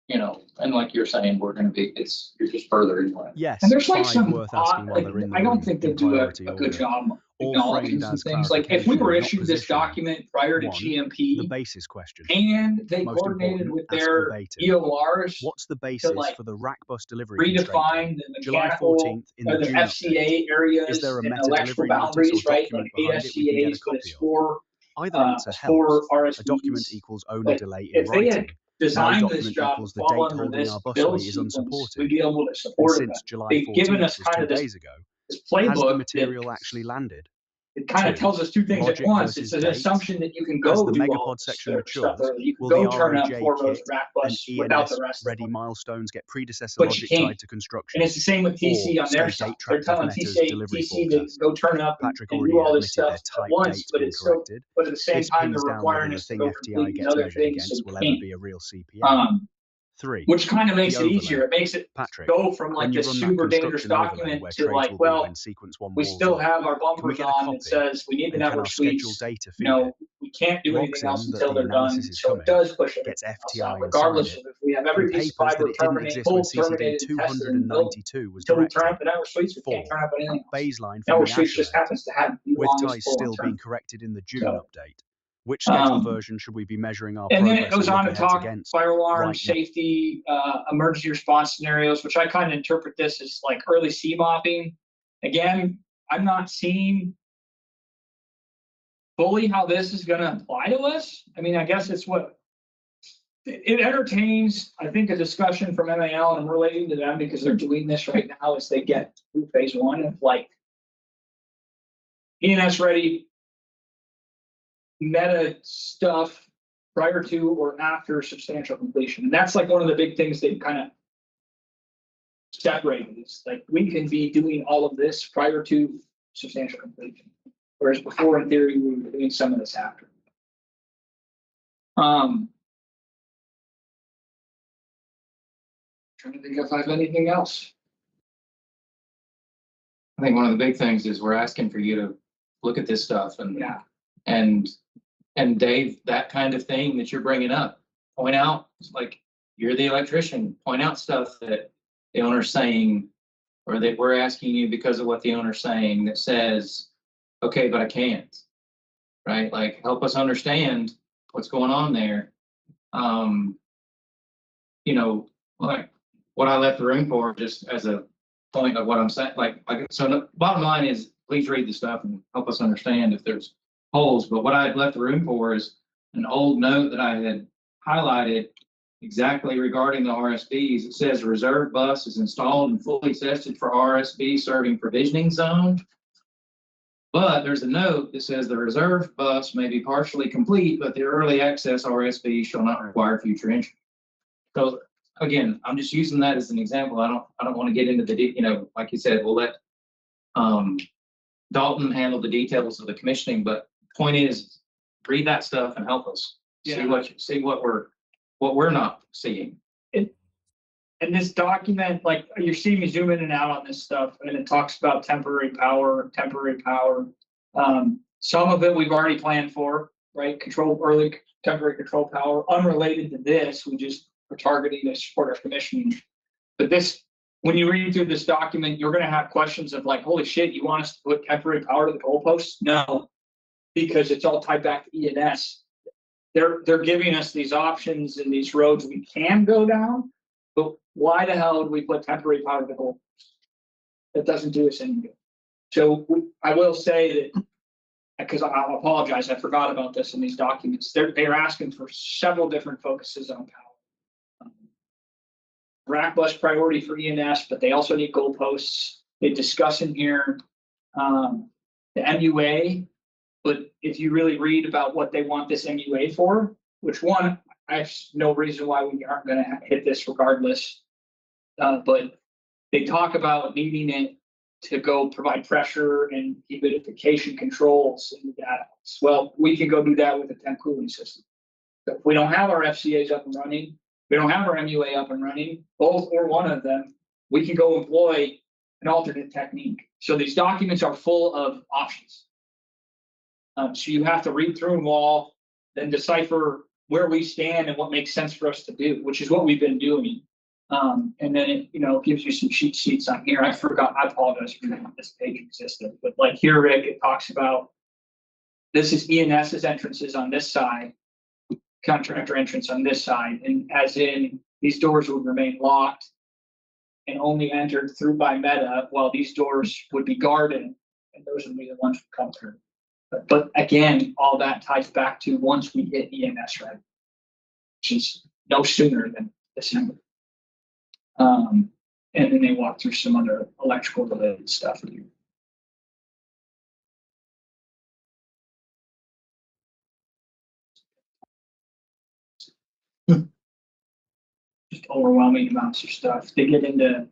you know, and like you're saying, we're going to be, you're just further anyway. Yes, and there's like some worth asking while they're in the I don't room think they in do a priority good order. job All acknowledging framed some as things. Like if we were clarification, issued not this positioning. document prior to One, GMP, the basis question. and they Most coordinated important, with ask their verbatim. EORs What's the basis like for the rack bus delivery constraint redefine date? the July mechanical 14th in or the the June update. FCA areas Is there a and meta electrical delivery notice or boundaries, right? document Like 8 behind it we can get a FCAs, but it's copy of? for Either answer for helps. A document RSVs. equals owner But delay in if they had writing. No designed this document job to equals the fall date under holding this our busway build is sequence, unsupported. we'd be able to And support it. since July They've given 14th us was kind 2 of this days ago, this has the playbook material that actually landed? it kind of 2. tells us two things at Logic once. It's versus an date. assumption that you can As go the do all megapod this section stuff matures, early. You can will go the turn up ROJ 4 rows kit of rack and bus without the ENS rest of ready them. milestones get predecessor But you logic can't. tied to construction? And it's the same with TC Or on their stay side. date They're tracked with telling Meta's delivery TC to forecast? go turn up Patrick and already do all this admitted their stuff at type once, date's but been it's so, corrected. but at the same This time, pins they're down whether requiring the us to thing go FTI complete gets another measured thing, so against we will ever can't. be a real CPM. 3. Which kind of makes The it overlay. easier. It makes it Patrick, go from like when you this run that super dangerous construction overlay document where to trades like, will be well, when sequence 1 we walls still up, have our can we bumpers get a on copy? that says we need the And can network our scheduled suites. data feed No, it? we can't do Logs anything else in that until the they're done. analysis is So it coming, does push everything gets else out, FTI inside regardless it, of if we have and every piece of papers that fiber it didn't terminated, exist when pulled, terminated, and tested in the building. 292 was Until we turn directed. up the network suites, we 4. can't turn up anything else. Baseline from Network the suites just Azure happens to have the with longest ties pull and still being turn. corrected in the June So, update. Which schedule um, version should we be measuring our and then it progress goes and on to looking heads talk against fire alarm, right now? safety, emergency response scenarios, which I kind of interpret this as like early sea mopping. Again, I'm not seeing fully how this is going to apply to us. I mean, I guess it's what it entertains, I think, a discussion from MAL, and I'm relating to them because they're doing this right now as they get through phase 1 of like ENS ready meta stuff prior to or after substantial completion. And that's like one of the big things they've kind of separated. It's like we can be doing all of this prior to substantial completion. Whereas before, in theory, we were doing some of this after. Trying to think if I have anything else. I think one of the big things is we're asking for you to look at this stuff and and Dave, that kind of thing that you're bringing up, point out, like you're the electrician, point out stuff that the owner's saying, or that we're asking you because of what the owner's saying that says, okay, but I can't, right? Like, help us understand what's going on there. You know, like what I left the room for, just as a point of what I'm saying, so the bottom line is, please read the stuff and help us understand if there's holes. But what I had left the room for is an old note that I had highlighted exactly regarding the RSBs. It says reserve bus is installed and fully tested for RSB serving provisioning zone. But there's a note that says the reserve bus may be partially complete, but the early access RSB shall not require future entry. So again, I'm just using that as an example. I don't want to get into the, like you said, we'll let Dalton handle the details of the commissioning, but point is, read that stuff and help us see what we're not seeing. And this document, like you see me zoom in and out on this stuff, and it talks about temporary power. Some of it we've already planned for, right? Early temporary control power, unrelated to this. We just are targeting to support our commissioning. But this, when you read through this document, you're going to have questions of like, holy shit, you want us to put temporary power to the goalposts? No, because it's all tied back to ENS. They're giving us these options and these roads we can go down, but why the hell would we put temporary power to the goalposts? That doesn't do us any good. So I will say that, because I'll apologize, I forgot about this in these documents. They're asking for several different focuses on power. Rack bus priority for ENS, but they also need goalposts. They discuss in here the MUA, but if you really read about what they want this MUA for, which one, I have no reason why we aren't going to hit this regardless. But they talk about needing it to go provide pressure and humidification controls in the data. Well, we can go do that with a temp cooling system. So if we don't have our FCAs up and running, we don't have our MUA up and running, both or one of them, we can go employ an alternate technique. So these documents are full of options. So you have to read through them all, then decipher where we stand and what makes sense for us to do, which is what we've been doing. And then it gives you some cheat sheets on here. I forgot, I apologize for that this page existed, but like here, Rick, it talks about, this is ENS's entrances on this side, contractor entrance on this side, and as in these doors would remain locked and only entered through by Meta, while these doors would be guarded, and those would be the ones that come through. But again, all that ties back to once we hit EMS ready, which is no sooner than December. And then they walk through some other electrical related stuff here. Just overwhelming amounts of stuff. They get into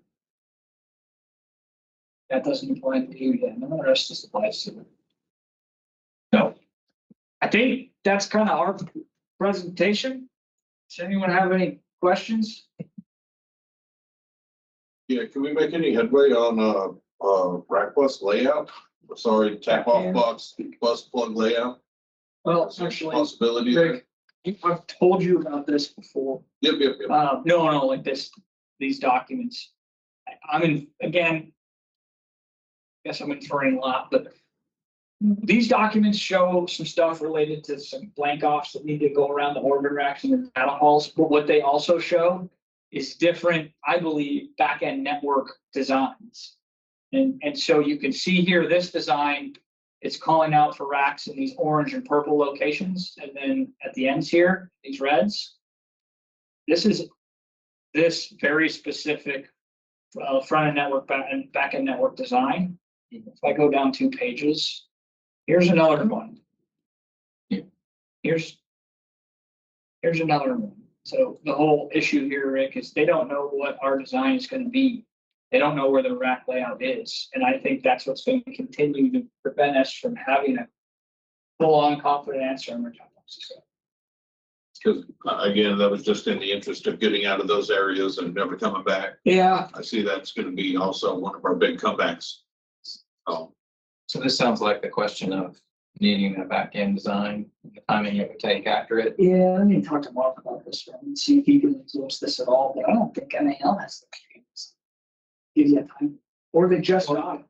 that doesn't apply to you yet. None of the rest just applies to it. So I think that's kind of our presentation. Does anyone have any questions? Yeah, can we make any headway on rack bus layout? Sorry, tap off box, bus plug layout? Well, Is there actually, possibility there? Rick, I've told you about this before. Yep. No, like these documents. I mean, again, I guess I'm inferring a lot, but these documents show some stuff related to some blank offs that need to go around the orbit racks and the data halls. But what they also show is different, I believe, back-end network designs. And so you can see here, this design, it's calling out for racks in these orange and purple locations. And then at the ends here, these reds, this is this very specific front-end network, back-end network design. If I go down 2 pages, here's another one. Here's another one. So the whole issue here, Rick, is they don't know what our design is going to be. They don't know where the rack layout is. And I think that's what's going to continue to prevent us from having a full-on confident answer on our topics. Because again, that was just in the interest of getting out of those areas and never coming back. Yeah. I see that's going to be also one of our big comebacks. So this sounds like the question of needing a back-end design, the timing it would take after it. Yeah, let me talk to Mark about this one and see if he can influence this at all, but I don't think NAL has the experience. Give you a time. or they just got it.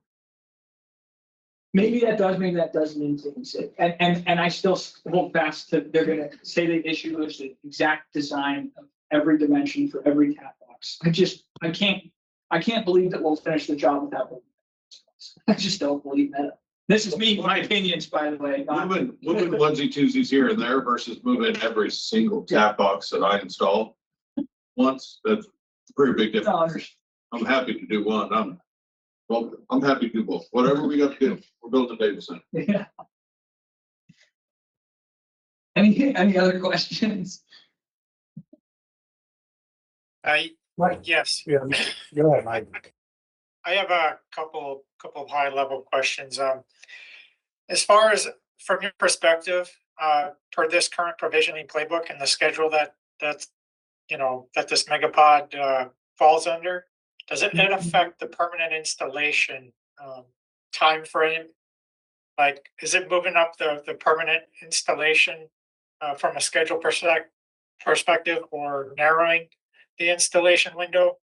Maybe that does, maybe that doesn't influence it. And I still hold fast to, they're gonna say the issue is the exact design of every dimension for every tap box. I can't believe that we'll finish the job without one. I just don't believe that. This is me, my opinions, by the way. Moving onesie twosies here and there versus moving every single tap box that I install once, that's a pretty big difference. I'm happy to do one. I'm happy to do both. Whatever we got to do, we're building a data center. Yeah. Any other questions? Yes. Yeah, go ahead, Mike. I have a couple of high level questions. As far as from your perspective, per this current provisioning playbook and the schedule that this megapod falls under, does it affect the permanent installation time frame? Like, is it moving up the permanent installation from a schedule perspective, or narrowing the installation window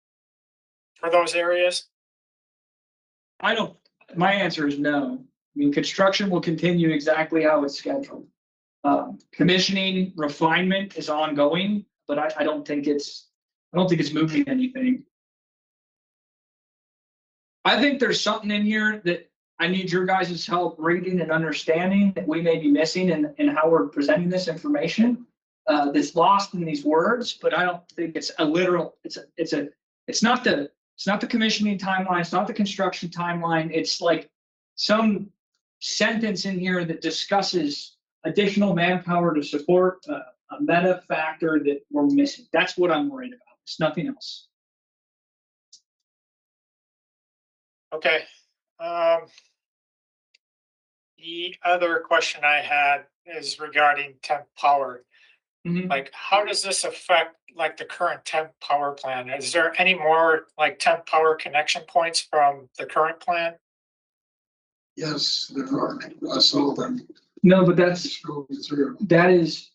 for those areas? My answer is no. I mean, construction will continue exactly how it's scheduled. Commissioning refinement is ongoing, but I don't think it's moving anything. I think there's something in here that I need your guys' help reading and understanding that we may be missing in how we're presenting this information. That's lost in these words, but I don't think it's a literal, it's not the commissioning timeline, it's not the construction timeline, it's like some sentence in here that discusses additional manpower to support a meta factor that we're missing. That's what I'm worried about. It's nothing else. Okay. The other question I had is regarding temp power. Like, how does this affect like the current temp power plan? Is there any more like temp power connection points from the current plan? Yes, there are. I saw them. No, but that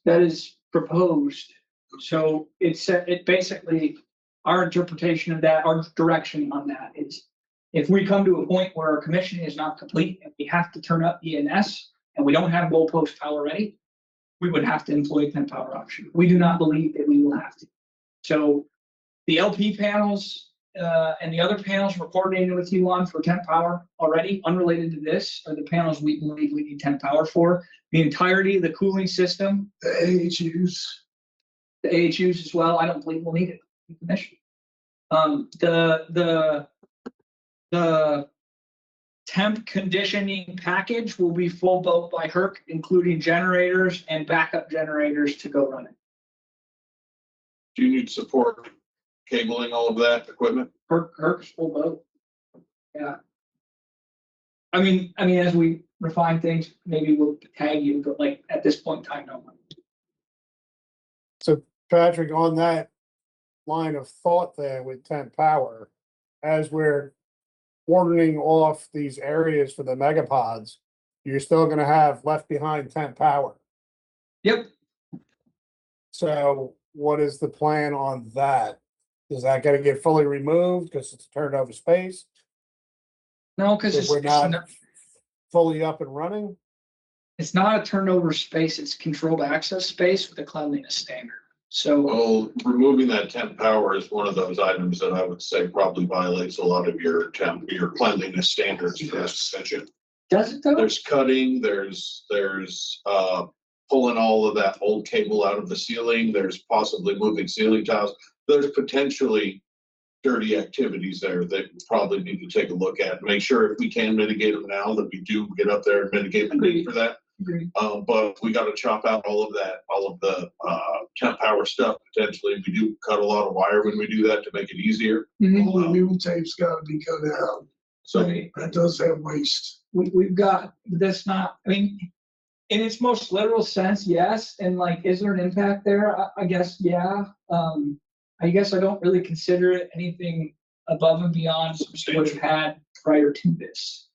is proposed. So it basically, our interpretation of that, our direction on that is, if we come to a point where our commissioning is not complete and we have to turn up ENS and we don't have goalpost power ready, we would have to employ temp power option. We do not believe that we will have to. So the LP panels and the other panels we're coordinating with you on for temp power already, unrelated to this, are the panels we believe we need temp power for. The entirety of the cooling system. The AHUs. The AHUs as well, I don't believe we'll need it. The temp conditioning package will be full built by HERC, including generators and backup generators to go run it. Do you need support cabling all of that equipment? HERC's full boat. Yeah. I mean, as we refine things, maybe we'll tag you, but like at this point in time, no. So Patrick, on that line of thought there with temp power, as we're ordering off these areas for the megapods, you're still going to have left behind temp power. Yep. So what is the plan on that? Is that going to get fully removed because it's turned over space? No, because we're not fully up and running. It's not a turnover space, it's controlled access space with a cleanliness standard. So Well, removing that temp power is one of those items that I would say probably violates a lot of your cleanliness standards for extension. Does it though? There's cutting, there's pulling all of that old cable out of the ceiling, there's possibly moving ceiling tiles. There's potentially dirty activities there that we probably need to take a look at. Make sure if we can mitigate them now, that we do get up there and mitigate the need for that. But we got to chop out all of the temp power stuff potentially. We do cut a lot of wire when we do that to make it easier. All the new tape's got to be cut out. So that does have waste. We've got, that's not, I mean, in its most literal sense, yes. And like, is there an impact there? I guess, yeah. I guess I don't really consider it anything above and beyond what we've had prior to this.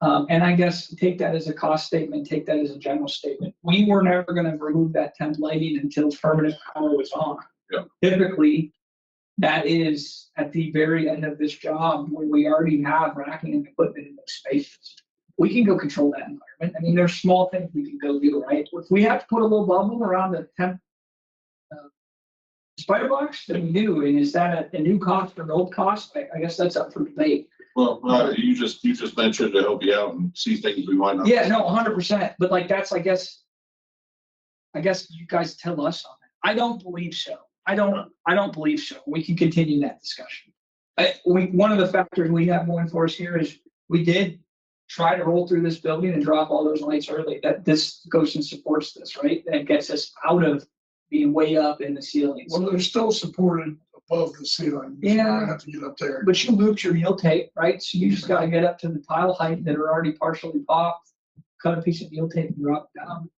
And I guess take that as a cost statement, take that as a general statement. We were never going to remove that temp lighting until permanent power was on. Yeah. Typically, that is at the very end of this job where we already have racking and equipment in those spaces. We can go control that environment. I mean, there's small things we can go do, right? If we have to put a little bubble around the temp spider box, then we do. And is that a new cost or an old cost? I guess that's up for debate. Well, you just mentioned to help you out and see things we might not. Yeah, no, 100%. But like that's, I guess you guys tell us on it. I don't believe so. I don't believe so. We can continue that discussion. One of the factors we have going for us here is we did try to roll through this building and drop all those lights early. That this goes and supports this, right? And it gets us out of being way up in the ceilings. Well, they're still supported above the ceiling. So Yeah. you have to get up there. But you looped your heel tape, right? So you just got to get up to the tile height that are already partially popped, cut a piece of heel tape and drop it down.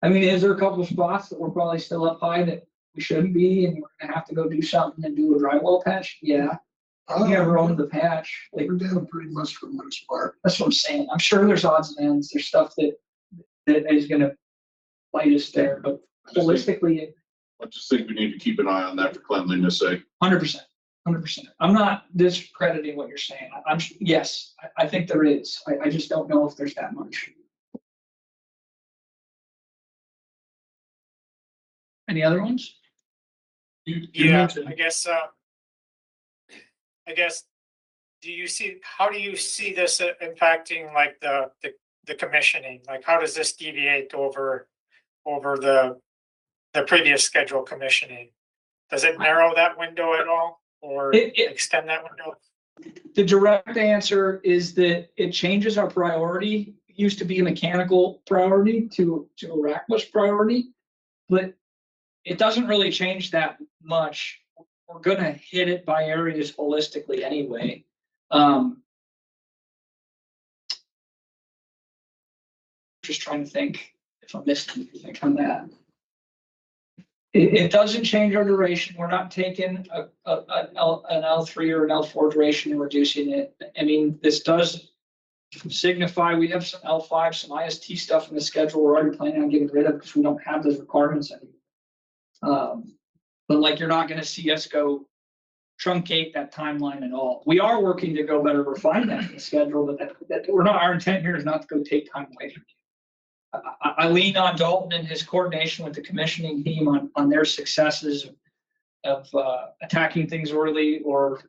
I mean, is there a couple of spots that we're probably still up high that we shouldn't be, and we're gonna have to go do something and do a drywall patch? Yeah. You never owned the patch. Like, We're down pretty much for the most part. that's what I'm saying. I'm sure there's odds and ends. There's stuff that is gonna fight us there, but holistically, I just think we need to keep an eye on that for cleanliness sake. 100%. I'm not discrediting what you're saying. Yes, I think there is. I just don't know if there's that much. Any other ones? You Yeah, mentioned, I guess, how do you see this impacting like the commissioning? Like, how does this deviate over the previous schedule commissioning? Does it narrow that window at all or extend that window? The direct answer is that it changes our priority. It used to be a mechanical priority to a rackless priority, but it doesn't really change that much. We're gonna hit it by areas holistically anyway. Just trying to think if I missed anything on that. It doesn't change our duration. We're not taking an L3 or an L4 duration and reducing it. I mean, this does signify we have some L5, some IST stuff in the schedule we're already planning on getting rid of because we don't have those requirements anymore. But like, you're not gonna see us go truncate that timeline at all. We are working to go better refine that in the schedule, but that we're not, our intent here is not to go take time away from you. I lean on Dalton and his coordination with the commissioning team on their successes of attacking things early or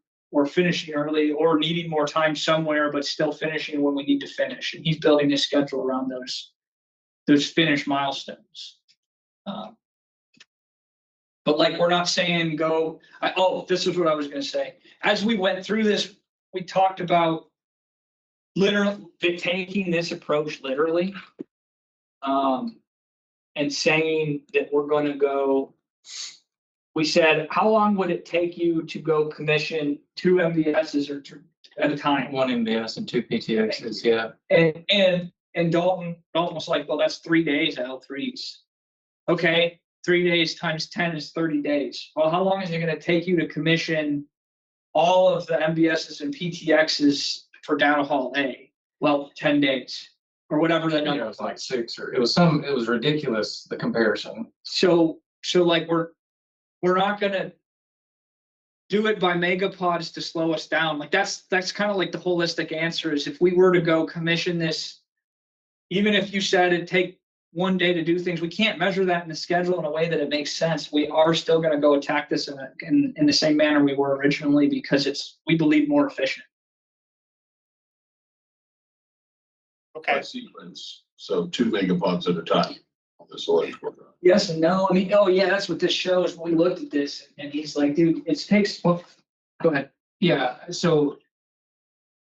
finishing early or needing more time somewhere, but still finishing when we need to finish. And he's building his schedule around those finish milestones. But like, we're not saying go, this is what I was gonna say. As we went through this, we talked about literally taking this approach literally. And saying that we're gonna go, we said, how long would it take you to go commission 2 MVSs or at a time? 1 MVS and 2 PTXs, yeah. And Dalton was like, well, that's 3 days L3s. Okay, 3 days times 10 is 30 days. Well, how long is it gonna take you to commission all of the MVSs and PTXs for down hall A? Well, 10 days. Or whatever that number. It was like 6 or it was ridiculous, the comparison. So like, we're not gonna do it by megapods to slow us down. Like, that's kind of like the holistic answer is if we were to go commission this, even if you said it'd take 1 day to do things, we can't measure that in the schedule in a way that it makes sense. We are still gonna go attack this in the same manner we were originally because it's, we believe, more efficient. Okay. by sequence, so 2 megapods at a time on this electrical. Yes and no. I mean, oh yeah, that's what this shows. We looked at this and he's like, dude, it takes, well, go ahead. Yeah, so a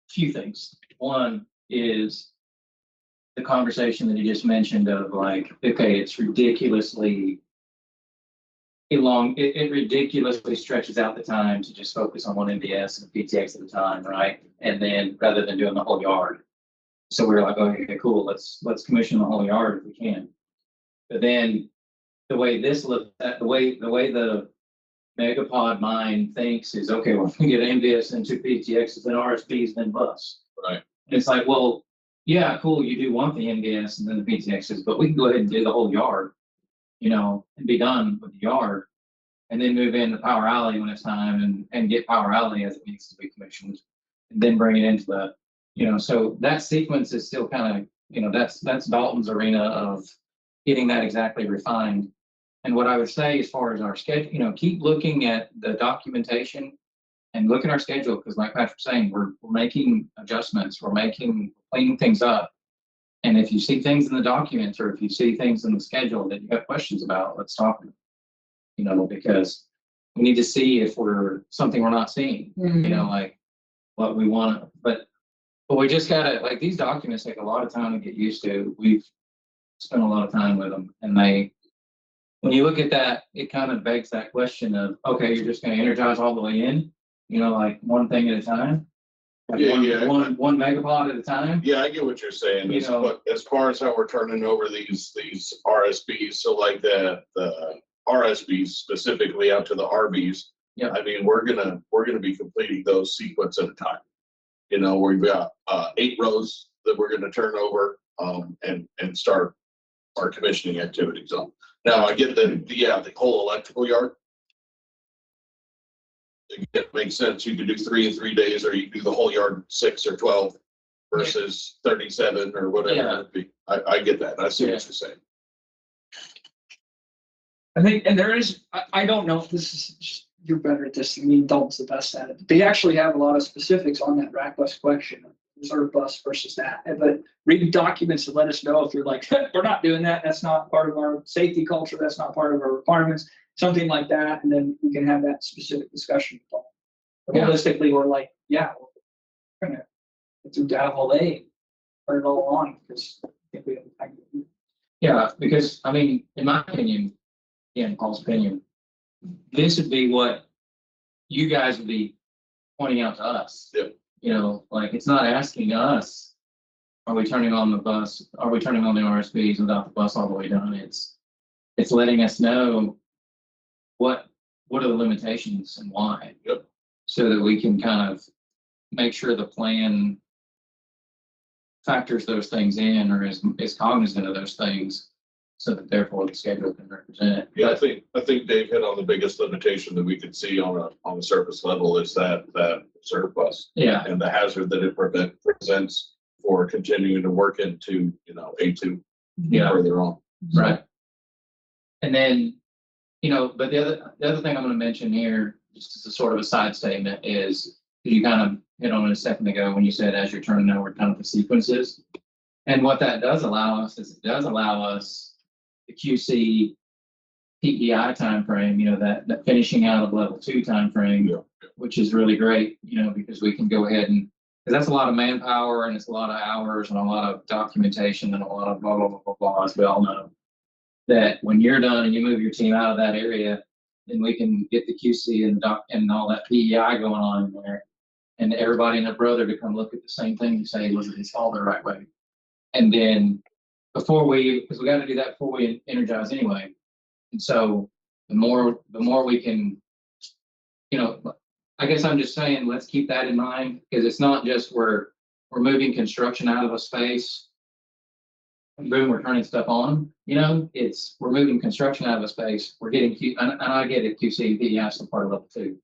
few things. One is the conversation that you just mentioned of like, okay, it's ridiculously long, it ridiculously stretches out the time to just focus on 1 MDS and PTX at a time, right? And then rather than doing the whole yard. So we were like, okay, cool, let's commission the whole yard if we can. But then the way this looks at the way the megapod mind thinks is, okay, well, if we get MVS and 2 PTXs and RSPs, then bus. Right. And it's like, well, yeah, cool, you do want the MVS and then the PTXs, but we can go ahead and do the whole yard, you know, and be done with the yard. and then move into Power Alley when it's time and get Power Alley as it needs to be commissioned. And then bring it into the, so that sequence is still kind of, that's Dalton's arena of getting that exactly refined. And what I would say as far as our schedule, keep looking at the documentation and look at our schedule, because like Patrick's saying, we're making adjustments, we're cleaning things up. And if you see things in the documents or if you see things in the schedule that you have questions about, let's talk, because we need to see if something we're not seeing, like what we want to, but we just gotta, like, these documents take a lot of time to get used to. We've spent a lot of time with them, and when you look at that, it kind of begs that question of, okay, you're just going to energize all the way in, like one thing at a time. Like one megapod at a time. Yeah, I get what you're saying. But as far as how we're turning over these RSBs, so like the RSBs specifically out to the RBs. Yeah. I mean, we're gonna be completing those sequence at a time. We've got 8 rows that we're gonna turn over and start our commissioning activities on. Now I get the whole electrical yard. It makes sense. You could do 3 in 3 days, or you can do the whole yard 6 or 12 versus 37 or whatever it would be. I get that. I see what you're saying. I think, and there is, I don't know if this is just, you're better at this than me, Dalton's the best at it. They actually have a lot of specifics on that rack bus question, reserve bus versus that. But read documents and let us know if you're like, we're not doing that. That's not part of our safety culture. That's not part of our requirements, something like that. And then we can have that specific discussion. Realistically, we're like, yeah, we're going to get through data whole day, turn it all on, because I think we have time to do it. Yeah, because I mean, in my opinion, Paul's opinion, this would be what you guys would be pointing out to us. Yep. Like, it's not asking us, are we turning on the bus? Are we turning on the RSPs without the bus all the way done? It's letting us know what are the limitations and why. Yep. So that we can kind of make sure the plan factors those things in, or is cognizant of those things, so that therefore the schedule can represent it. Yeah, I think Dave hit on the biggest limitation that we could see on a surface level is that reserve bus. Yeah. And the hazard that it presents for continuing to work into, A2 further on. So. Right. And then, but the other thing I'm going to mention here, just as a sort of a side statement, is you kind of hit on it a second ago when you said as you're turning over kind of the sequences. And what that does allow us is the QC PEI timeframe, that finishing out of level 2 timeframe, which is really great, because we can go ahead and, because that's a lot of manpower and it's a lot of hours and a lot of documentation and a lot of blah, blah, blah, blah, blah, as we all know. That when you're done and you move your team out of that area, then we can get the QC and all that PEI going on in there, and everybody and their brother to come look at the same thing and say, was it installed the right way? And then because we got to do that before we energize anyway. And so the more we can, I guess I'm just saying, let's keep that in mind, because it's not just we're moving construction out of a space, boom, we're turning stuff on. It's we're moving construction out of a space. We're getting and I get it, QC and PEI is part of level 2,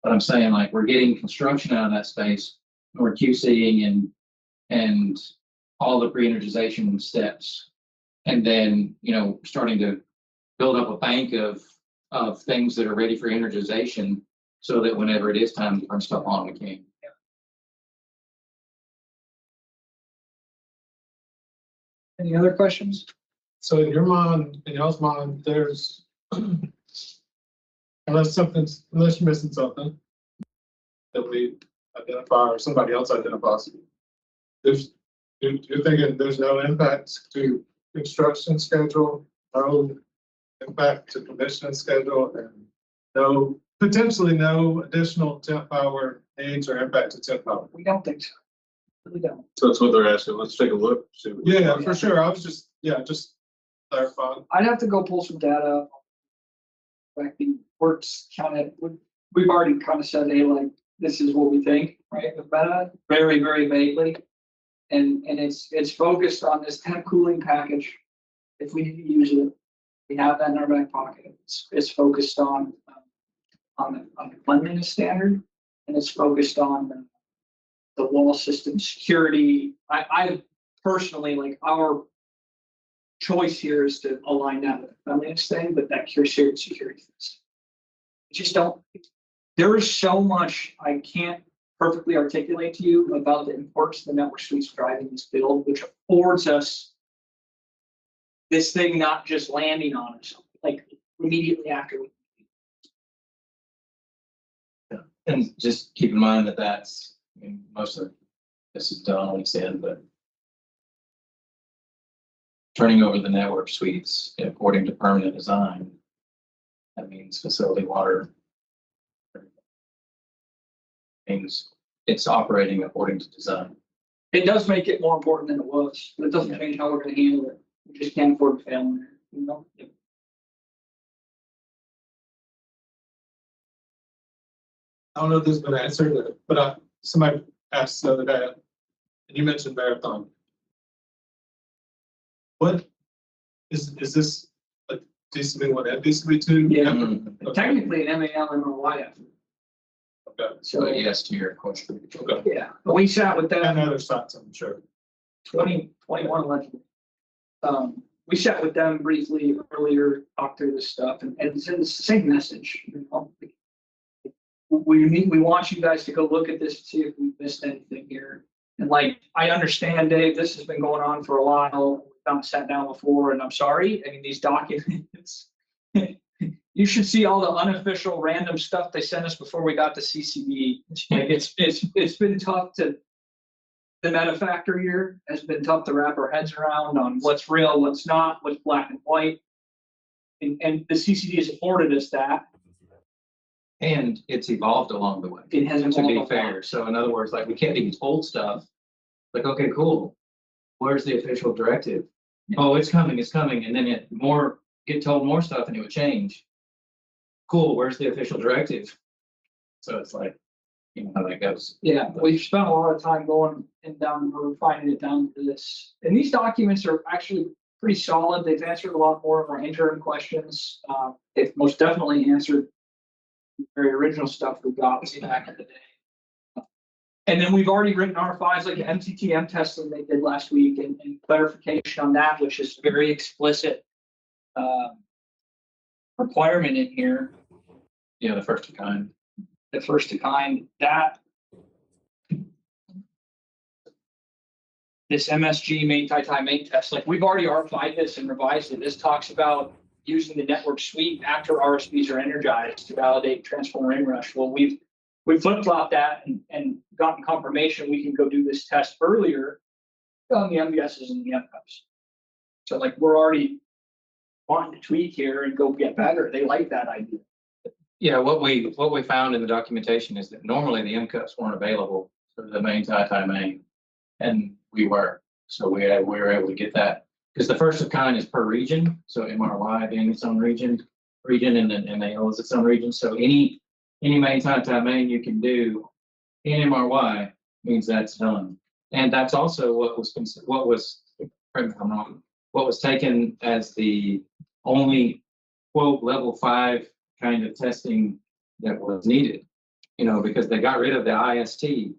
but I'm saying, like, we're getting construction out of that space, and we're QCing and all the pre-energization steps, and then starting to build up a bank of things that are ready for energization, so that whenever it is time to turn stuff on, we can. Any other questions? So in y'all's mind, there's unless you're missing something that we identify or somebody else identifies, you're thinking there's no impact to construction schedule, no impact to commissioning schedule, and potentially no additional temp power needs or impact to temp power. We don't think so. We don't. So that's what they're asking. Let's take a look. Yeah, for sure. I was just clarifying. I'd have to go pull some data. Like the works counted. We've already kind of said, hey, like, this is what we think, right? With meta, very, very vaguely. And it's focused on this temp cooling package. If we need to use it, we have that in our back pocket. It's focused on on the cleanliness standard, and it's focused on the wall system security. I personally, like, our choice here is to align that with the cleanliness thing, but that security fits. Just don't, there is so much I can't perfectly articulate to you about the importance of the network suites driving this build, which affords us this thing not just landing on us, like immediately after we. And just keep in mind that that's, I mean, most of this is done, like I said, but turning over the network suites according to permanent design, that means facility water. Means it's operating according to design. It does make it more important than it was, but it doesn't change how we're gonna handle it. We just can't afford to fail in there, you know? I don't know if this has been answered, but somebody asked the other day, and you mentioned Marathon. What is this a DCB1 and DCB2? Yeah. Okay. Technically an MAL and a YF. Okay. So, But yes, to your question. Okay. yeah, but we sat with them. And other sites, I'm sure. 2021 allegedly. We sat with them briefly earlier, talked through this stuff, and it's the same message. You know? We want you guys to go look at this, see if we missed anything here. And like, I understand, Dave, this has been going on for a while. We've not sat down before, and I'm sorry. I mean, these documents, you should see all the unofficial random stuff they sent us before we got to CCD. Like, it's been tough to. The meta factor here has been tough to wrap our heads around on what's real, what's not, what's black and white. And the CCD has afforded us that. And it's evolved along the way. It has To be evolved a lot. fair. So in other words, like we can't be told stuff. Like, okay, cool. Where's the official directive? Oh, it's coming. And then get told more stuff and it would change. Cool. Where's the official directive? So it's like, you know how that goes. Yeah, we've spent a lot of time going and down, we're finding it down to this. And these documents are actually pretty solid. They've answered a lot more of our interim questions. They've most definitely answered the very original stuff we got way back in the day. And then we've already written R5s like the MTTM testing they did last week and clarification on that, which is very explicit requirement in here. Yeah, the first of kind. The first of kind, that this MSG main tie main test, like we've already R5'd this and revised it. This talks about using the network suite after RSPs are energized to validate transformer inrush. Well, we flip-flopped that and gotten confirmation we can go do this test earlier on the MVSs and the MCUPs. So like we're already wanting to tweak here and go get better. They like that idea. Yeah, what we found in the documentation is that normally the MCUPs weren't available for the main tie main, and we were. So we were able to get that because the first of kind is per region. So MRY being its own region, and then MAL is its own region. So any main tie main you can do in MRY means that's done, and that's also what was taken as the only quote level 5 kind of testing that was needed, you know, because they got rid of the IST. And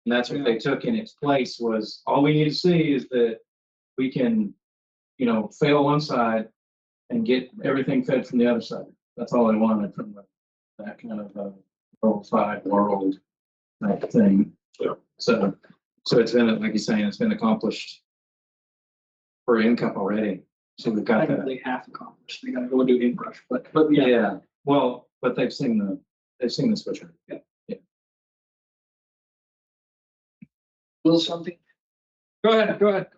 that's what they took in its place was all we need to see is that we can, you know, fail one side and get everything fed from the other side. That's all they wanted from that kind of level 5 world type thing. Yeah. So it's been, like you're saying, it's been accomplished for NCUP already. So we've got that. Technically half accomplished. We gotta go do inrush, but Yeah. Well, but they've seen the switcher. Yeah. Will something? Go ahead.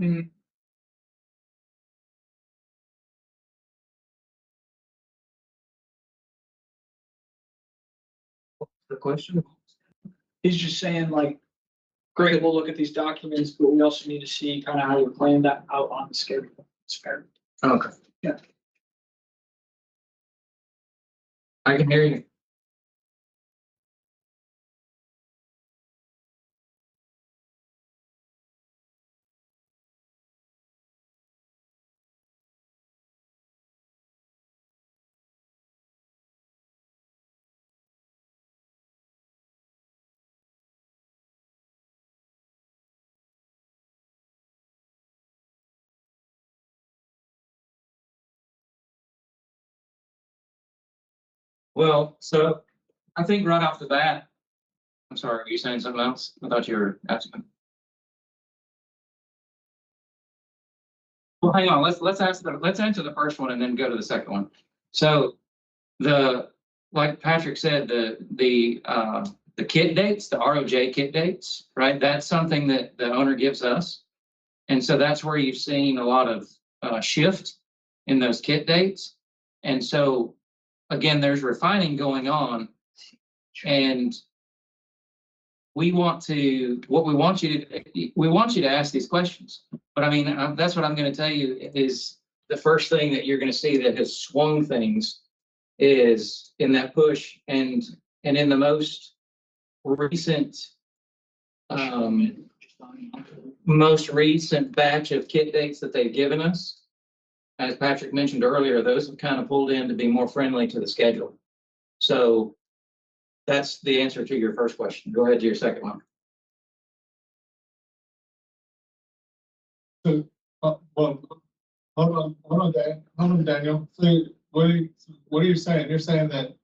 Mhm. The question? He's just saying like, great, we'll look at these documents, but we also need to see kind of how you're playing that out on the schedule. It's fair. Okay. Yeah. I can hear you. Well, so I think right off the bat, I'm sorry, were you saying something else? I thought you were asking. Well, hang on, let's answer the first one and then go to the second one. So like Patrick said, the kit dates, the ROJ kit dates, right? That's something that the owner gives us. And so that's where you've seen a lot of shift in those kit dates. And so again, there's refining going on, and we want you to ask these questions. But I mean, that's what I'm going to tell you is the first thing that you're going to see that has swung things is in that push and in the most recent batch of kit dates that they've given us. As Patrick mentioned earlier, those have kind of pulled in to be more friendly to the schedule. So that's the answer to your first question. Go ahead to your second one. Well, hold on, Daniel. So what are you saying? You're saying that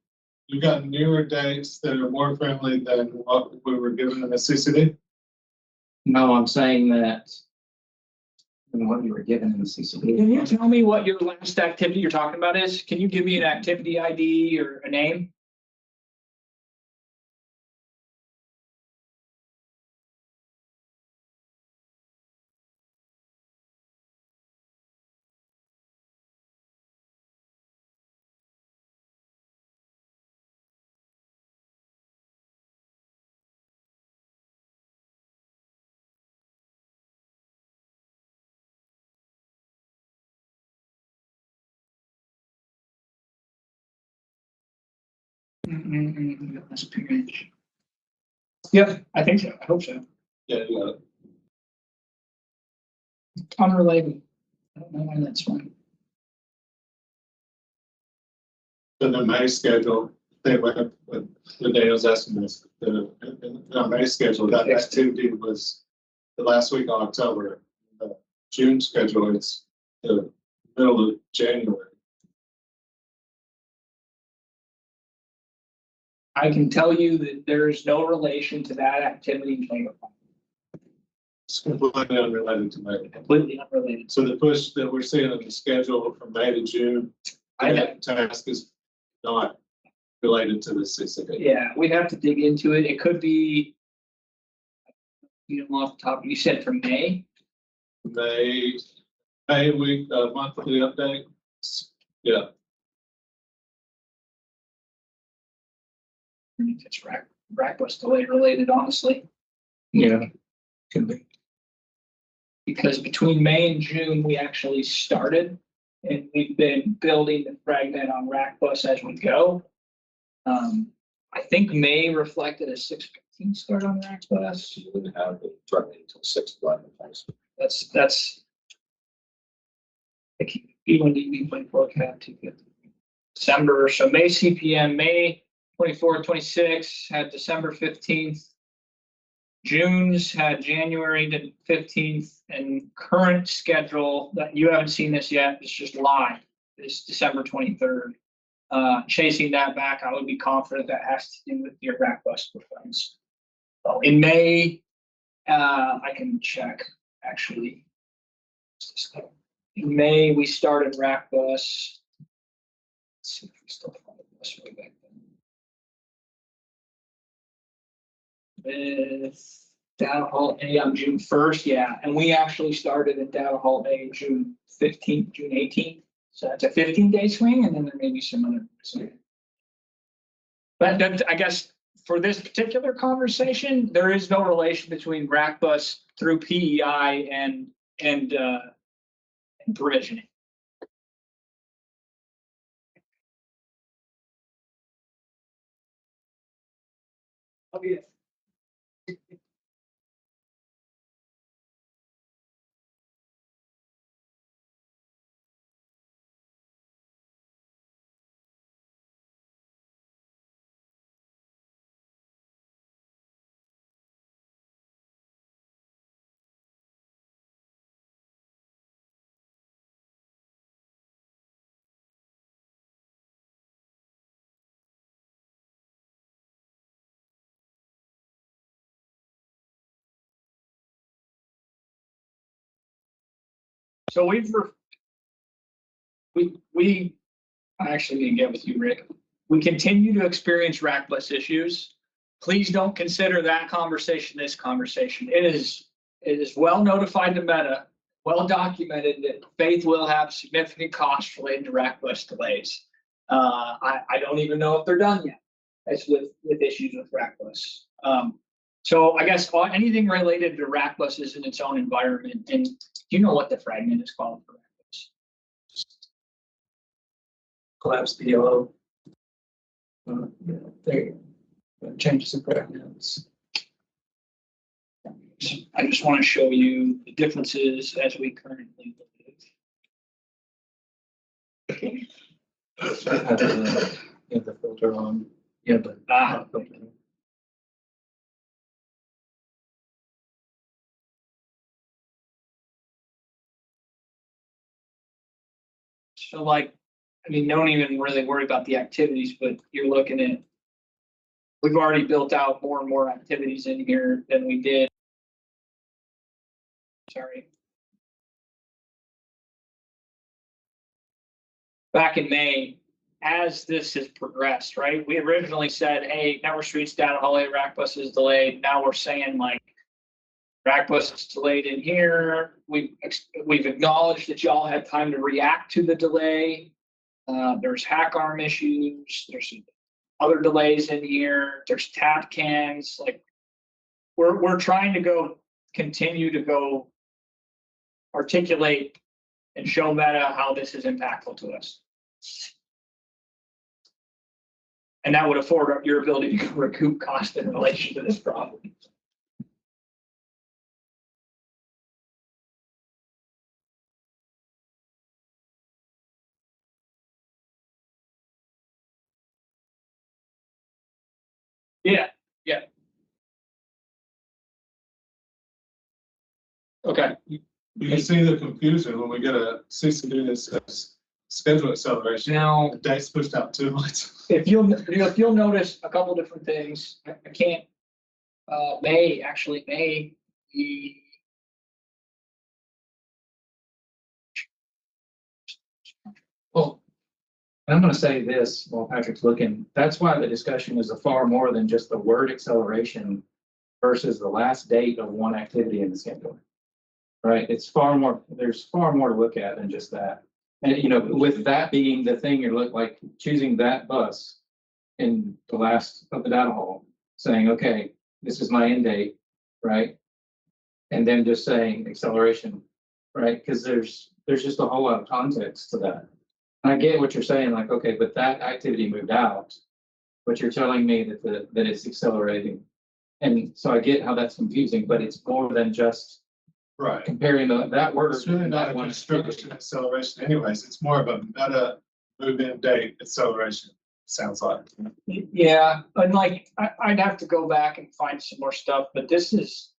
you've got newer dates that are more friendly than what we were given in the CCD? No, I'm saying that what you were given in the CCD. Can you tell me what your last activity you're talking about is? Can you give me an activity ID or a name? That's page. Yep, I think so. I hope so. Yeah, you got it. Unrelated. I don't know why that's one. In the May schedule, they went with the day I was asking this, in our May schedule, that activity was the last week of October. The June schedule, it's the middle of January. I can tell you that there is no relation to that activity in January. It's completely unrelated to May. Completely unrelated. So the push that we're seeing on the schedule from May to June, that task is not related to the CCD. Yeah, we'd have to dig into it. It could be, you know, off the top, you said from May. May week, monthly update. Yeah. It's rack was delay related, honestly. Yeah, could be. Because between May and June, we actually started and we've been building the fragment on rack bus as we go. I think May reflected a 6:15 start on rack bus. You wouldn't have it running until 6:11. That's. Even the forecast to get December. So May CPM, May 24th, 26th had December 15th. June's had January to 15th, and current schedule that you haven't seen this yet, it's just live, is December 23rd. Chasing that back, I would be confident that has to do with your rack bus performance. So in May, I can check actually. In May, we started rack bus. Let's see if we still find this way back then. With data hall A on June 1st, yeah, and we actually started at data hall A June 15th, June 18th. So that's a 15-day swing, and then there may be some other. But that, I guess for this particular conversation, there is no relation between rack bus through PEI and provisioning. Oh, yeah. So we I actually didn't get with you, Rick. We continue to experience rack bus issues. Please don't consider that conversation this conversation. It is well notified to Meta, well documented that Faith will have significant costs related to rack bus delays. I don't even know if they're done yet. That's with issues with rack bus. So I guess anything related to rack bus is in its own environment. And do you know what the fragment is called for rack bus? Collapse PLO. There, changes in fragments. I just want to show you the differences as we currently live. The filter on. Yeah, but so like, I mean, don't even really worry about the activities, but you're looking at, we've already built out more and more activities in here than we did. Sorry. Back in May, as this has progressed, right? We originally said, hey, network streets down hallway, rack bus is delayed. Now we're saying like, rack bus is delayed in here. We've acknowledged that y'all had time to react to the delay. There's hack arm issues. There's other delays in here. There's tap cans. Like we're trying to continue to articulate and show Meta how this is impactful to us. And that would afford your ability to recoup cost in relation to this problem. Yeah, yeah. Okay. You see the confusion when we get a CCD that says schedule acceleration. Now, the date's pushed out too much. If you'll notice a couple different things, I can't. May. Well, I'm going to say this while Patrick's looking. That's why the discussion is a far more than just the word acceleration versus the last date of one activity in the schedule. Right? It's far more. There's far more to look at than just that. And you know, with that being the thing, you're like choosing that bus in the last of the data hall, saying, okay, this is my end date, right? And then just saying acceleration, right? Because there's just a whole lot of context to that. And I get what you're saying, like, okay, but that activity moved out, but you're telling me that it's accelerating. And so I get how that's confusing, but it's more than just right comparing that word. It's really not a construction acceleration anyways. It's more of a meta move-in date acceleration, sounds like. Yeah, and like I'd have to go back and find some more stuff, but this is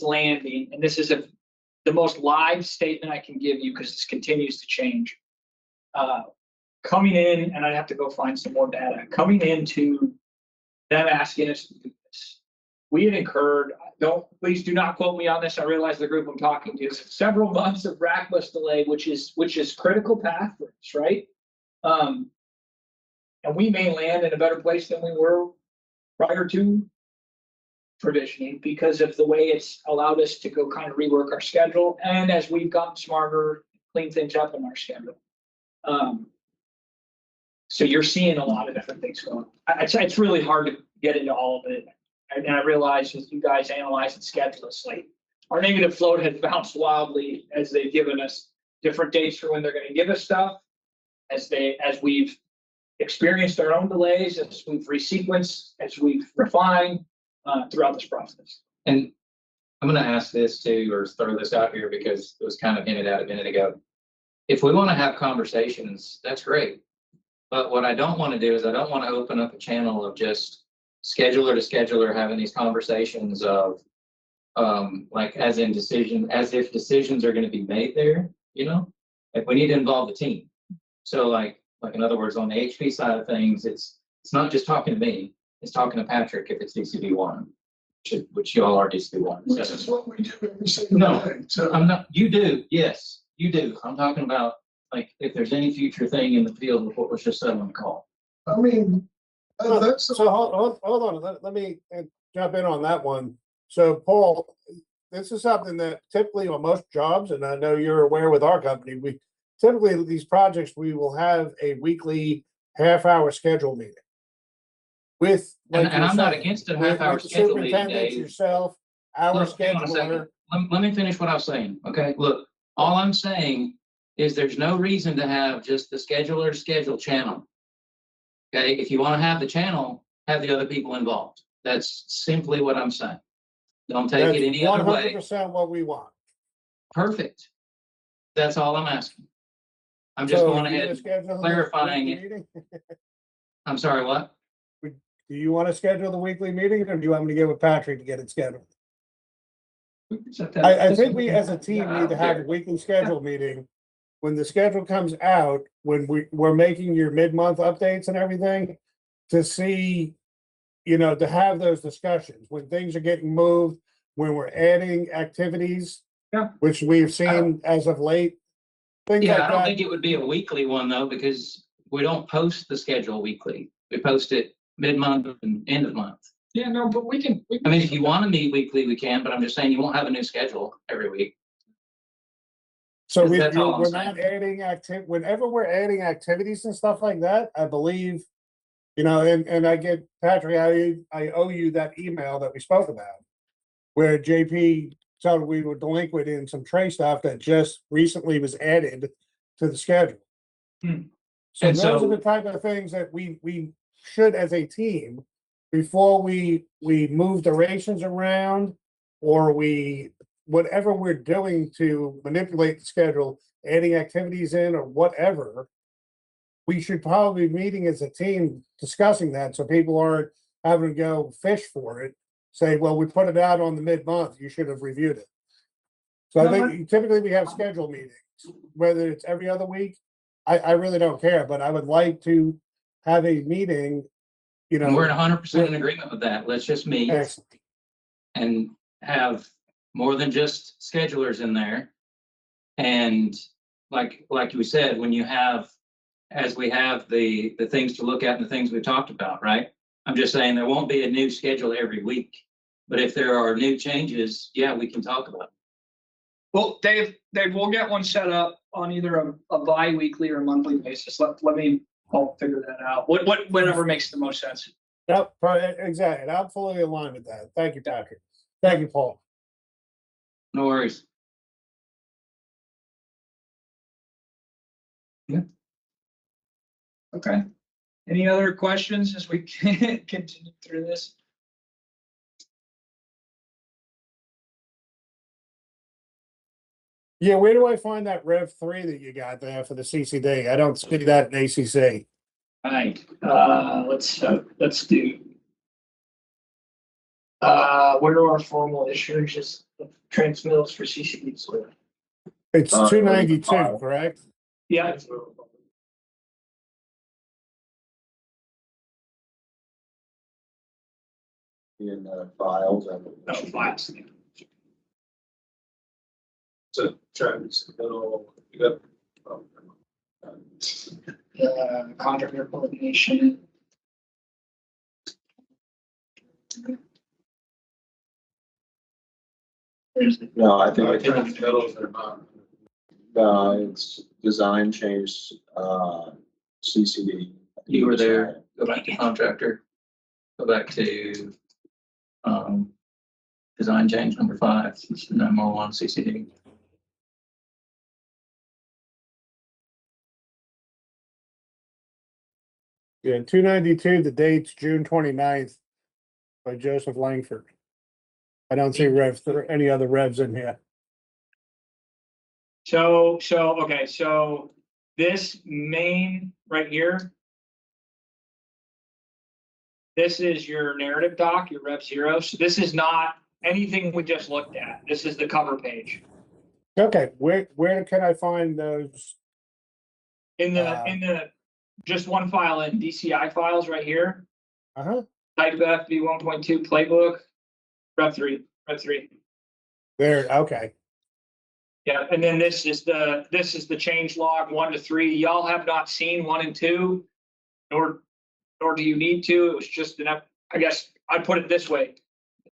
landing, and this is the most live statement I can give you because this continues to change. Coming in, and I'd have to go find some more data. Coming into them asking us to do this, we had incurred. Please do not quote me on this. I realize the group I'm talking to is several months of rack bus delay, which is critical path for us, right? And we may land in a better place than we were prior to provisioning because of the way it's allowed us to go kind of rework our schedule. And as we've gotten smarter, clean things up in our schedule. So you're seeing a lot of different things going on. It's really hard to get into all of it. And I realize as you guys analyze and schedule it, like our negative float has bounced wildly as they've given us different dates for when they're going to give us stuff, as we've experienced our own delays, as we've resequenced, as we've refined throughout this process. And I'm going to ask this too, or throw this out here because it was kind of hinted at a minute ago. If we want to have conversations, that's great. But what I don't want to do is I don't want to open up a channel of just scheduler to scheduler having these conversations of like as if decisions are going to be made there, you know, like we need to involve the team. So like in other words, on the HP side of things, it's not just talking to me, it's talking to Patrick if it's CCD1. which y'all already do want. Which is what we do every single No, day, so. I'm not, you do, yes, you do. I'm talking about, like, if there's any future thing in the field of what was just said on the call. I mean, that's. So hold on, let me jump in on that one. So Paul, this is something that typically on most jobs, and I know you're aware with our company, we typically these projects, we will have a weekly half-hour schedule meeting. With, like And you're I'm not saying, against a with half-hour the schedule meeting, superintendent, Dave. yourself, our Look, hang on a second. scheduler. Let me finish what I was saying, okay? Look, all I'm saying is there's no reason to have just the scheduler schedule channel. Okay, if you want to have the channel, have the other people involved. That's simply what I'm saying. Don't take That's it any other way. 100% what we want. Perfect. That's all I'm asking. I'm just So going are you ahead gonna and schedule the clarifying weekly it. meeting? I'm sorry, what? Do you want to schedule the weekly meeting, or do you want me to get with Patrick to get it scheduled? I think we as a team need to have a weekly schedule meeting. When the schedule comes out, when we're making your mid-month updates and everything, to see, to have those discussions, when things are getting moved, when we're adding activities. Yeah. Which we've seen as of late. Things Yeah, like I don't that. think it would be a weekly one though, because we don't post the schedule weekly. We post it mid-month and end of month. Yeah, no, but we can. I mean, if you want to meet weekly, we can, but I'm just saying you won't have a new schedule every week. So That's all I'm we're saying. not adding whenever we're adding activities and stuff like that, I believe, and I get, Patrick, I owe you that email that we spoke about. Where JP told we were delinquent in some tray stuff that just recently was added to the schedule. So And those so- are the type of things that we should, as a team, before we move the rations around, or whatever we're doing to manipulate the schedule, adding activities in or whatever, we should probably be meeting as a team discussing that, so people aren't having to go fish for it. Say, well, we put it out on the mid-month, you should have reviewed it. So I think typically we have scheduled meetings, whether it's every other week. I really don't care, but I would like to have a meeting, And we're 100% in agreement with that. Let's just meet Excellent. and have more than just schedulers in there. And like you said, when you have, as we have the things to look at and the things we've talked about, right? I'm just saying there won't be a new schedule every week, but if there are new changes, yeah, we can talk about it. Well, Dave, we'll get one set up on either a bi-weekly or monthly basis. I'll figure that out. Whatever makes the most sense. Yep, exactly. I'm fully aligned with that. Thank you, Patrick. Thank you, Paul. No worries. Yeah. Okay. Any other questions as we continue through this? Yeah, where do I find that Rev 3 that you got there for the CCD? I don't see that in ACC. All right, let's do. What are our formal issues, transmittals for CCDs? It's 292, correct? Yeah. In files and. Oh, files. So transmittal, you got. Contractor coordination. No, I think Transmittals are not. it's design change, CCD. You were there, go back to contractor, go back to, design change number 5, no more on CCD. Yeah, 292, the date's June 29th by Joseph Langford. I don't see any other revs in here. So this main right here. This is your narrative doc, your Rev 0. So this is not anything we just looked at. This is the cover page. Okay, where can I find those? In the just one file in DCI files right here. Uh-huh. Type FB 1.2 playbook. Rev 3. There, okay. Yeah, and then this is the change log 1 to 3. Y'all have not seen 1 and 2, nor do you need to. It was just I guess I'd put it this way.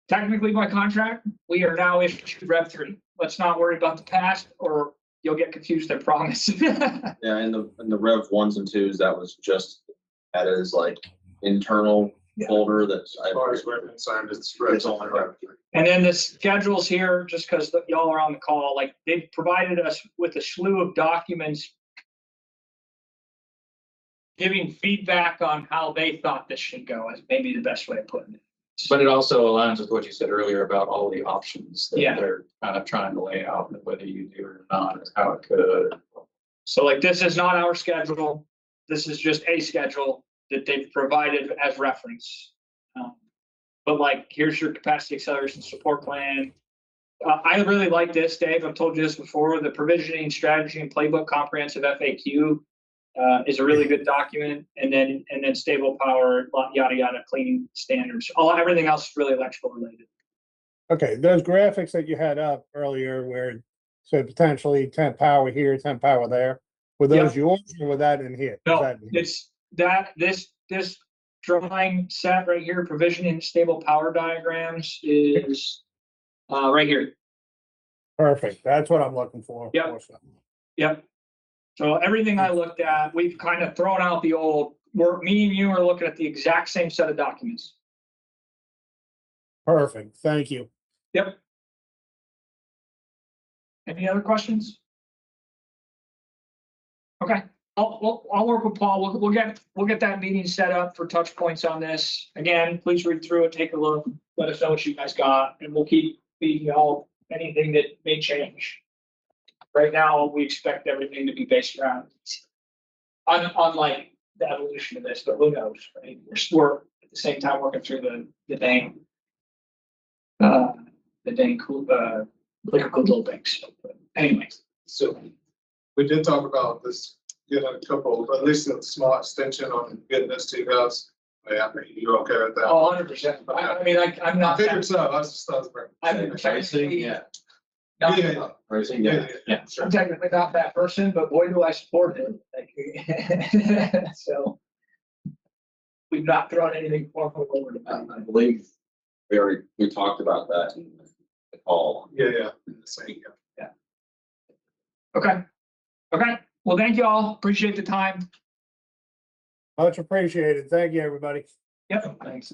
Technically, by contract, we are now issued Rev 3. Let's not worry about the past, or you'll get confused, I promise. Yeah, in the Rev 1s and 2s, that was just added as like internal folder that's. As far as we're concerned, it's only Rev 3. And then the schedules here, just because y'all are on the call, like they've provided us with a slew of documents giving feedback on how they thought this should go, is maybe the best way of putting it. But it also aligns with what you said earlier about all the options that Yeah. they're kind of trying to lay out, and whether you do or not, is how it could. So like, this is not our schedule. This is just a schedule that they've provided as reference. But like, here's your capacity acceleration support plan. I really like this, Dave. I've told you this before. The provisioning strategy and playbook comprehensive FAQ is a really good document. And then stable power, yada, yada, cleaning standards. Everything else is really electrical related. Okay, those graphics that you had up earlier where so potentially 10 power here, 10 power there, were those yours or were that in here? No, it's this drawing set right here, provisioning stable power diagrams is right here. Perfect. That's what I'm looking for. Yep. Yep. So everything I looked at, we've kind of thrown out the old, me and you are looking at the exact same set of documents. Perfect. Thank you. Yep. Any other questions? Okay, I'll work with Paul. We'll get that meeting set up for touch points on this. Again, please read through it, take a look, let us know what you guys got, and we'll keep feeding y'all anything that may change. Right now, we expect everything to be based around on like the evolution of this, but who knows, right? We're at the same time working through the dang cool liquor control banks. But anyways, so We did talk about this, getting a couple, at least a small extension on getting this to you guys. Yeah, you're okay with that? 100%. I mean, I'm not. I figured so. I was just, I'm technically, Yeah. Yeah. Pricing, yeah. I'm technically not that person, but boy, do I support it. Like, so we've not thrown anything formal over the mountain. I believe we talked about that in the call. Yeah. Yeah. Okay. Well, thank you all. Appreciate the time. Much appreciated. Thank you, everybody. Yep. Thanks.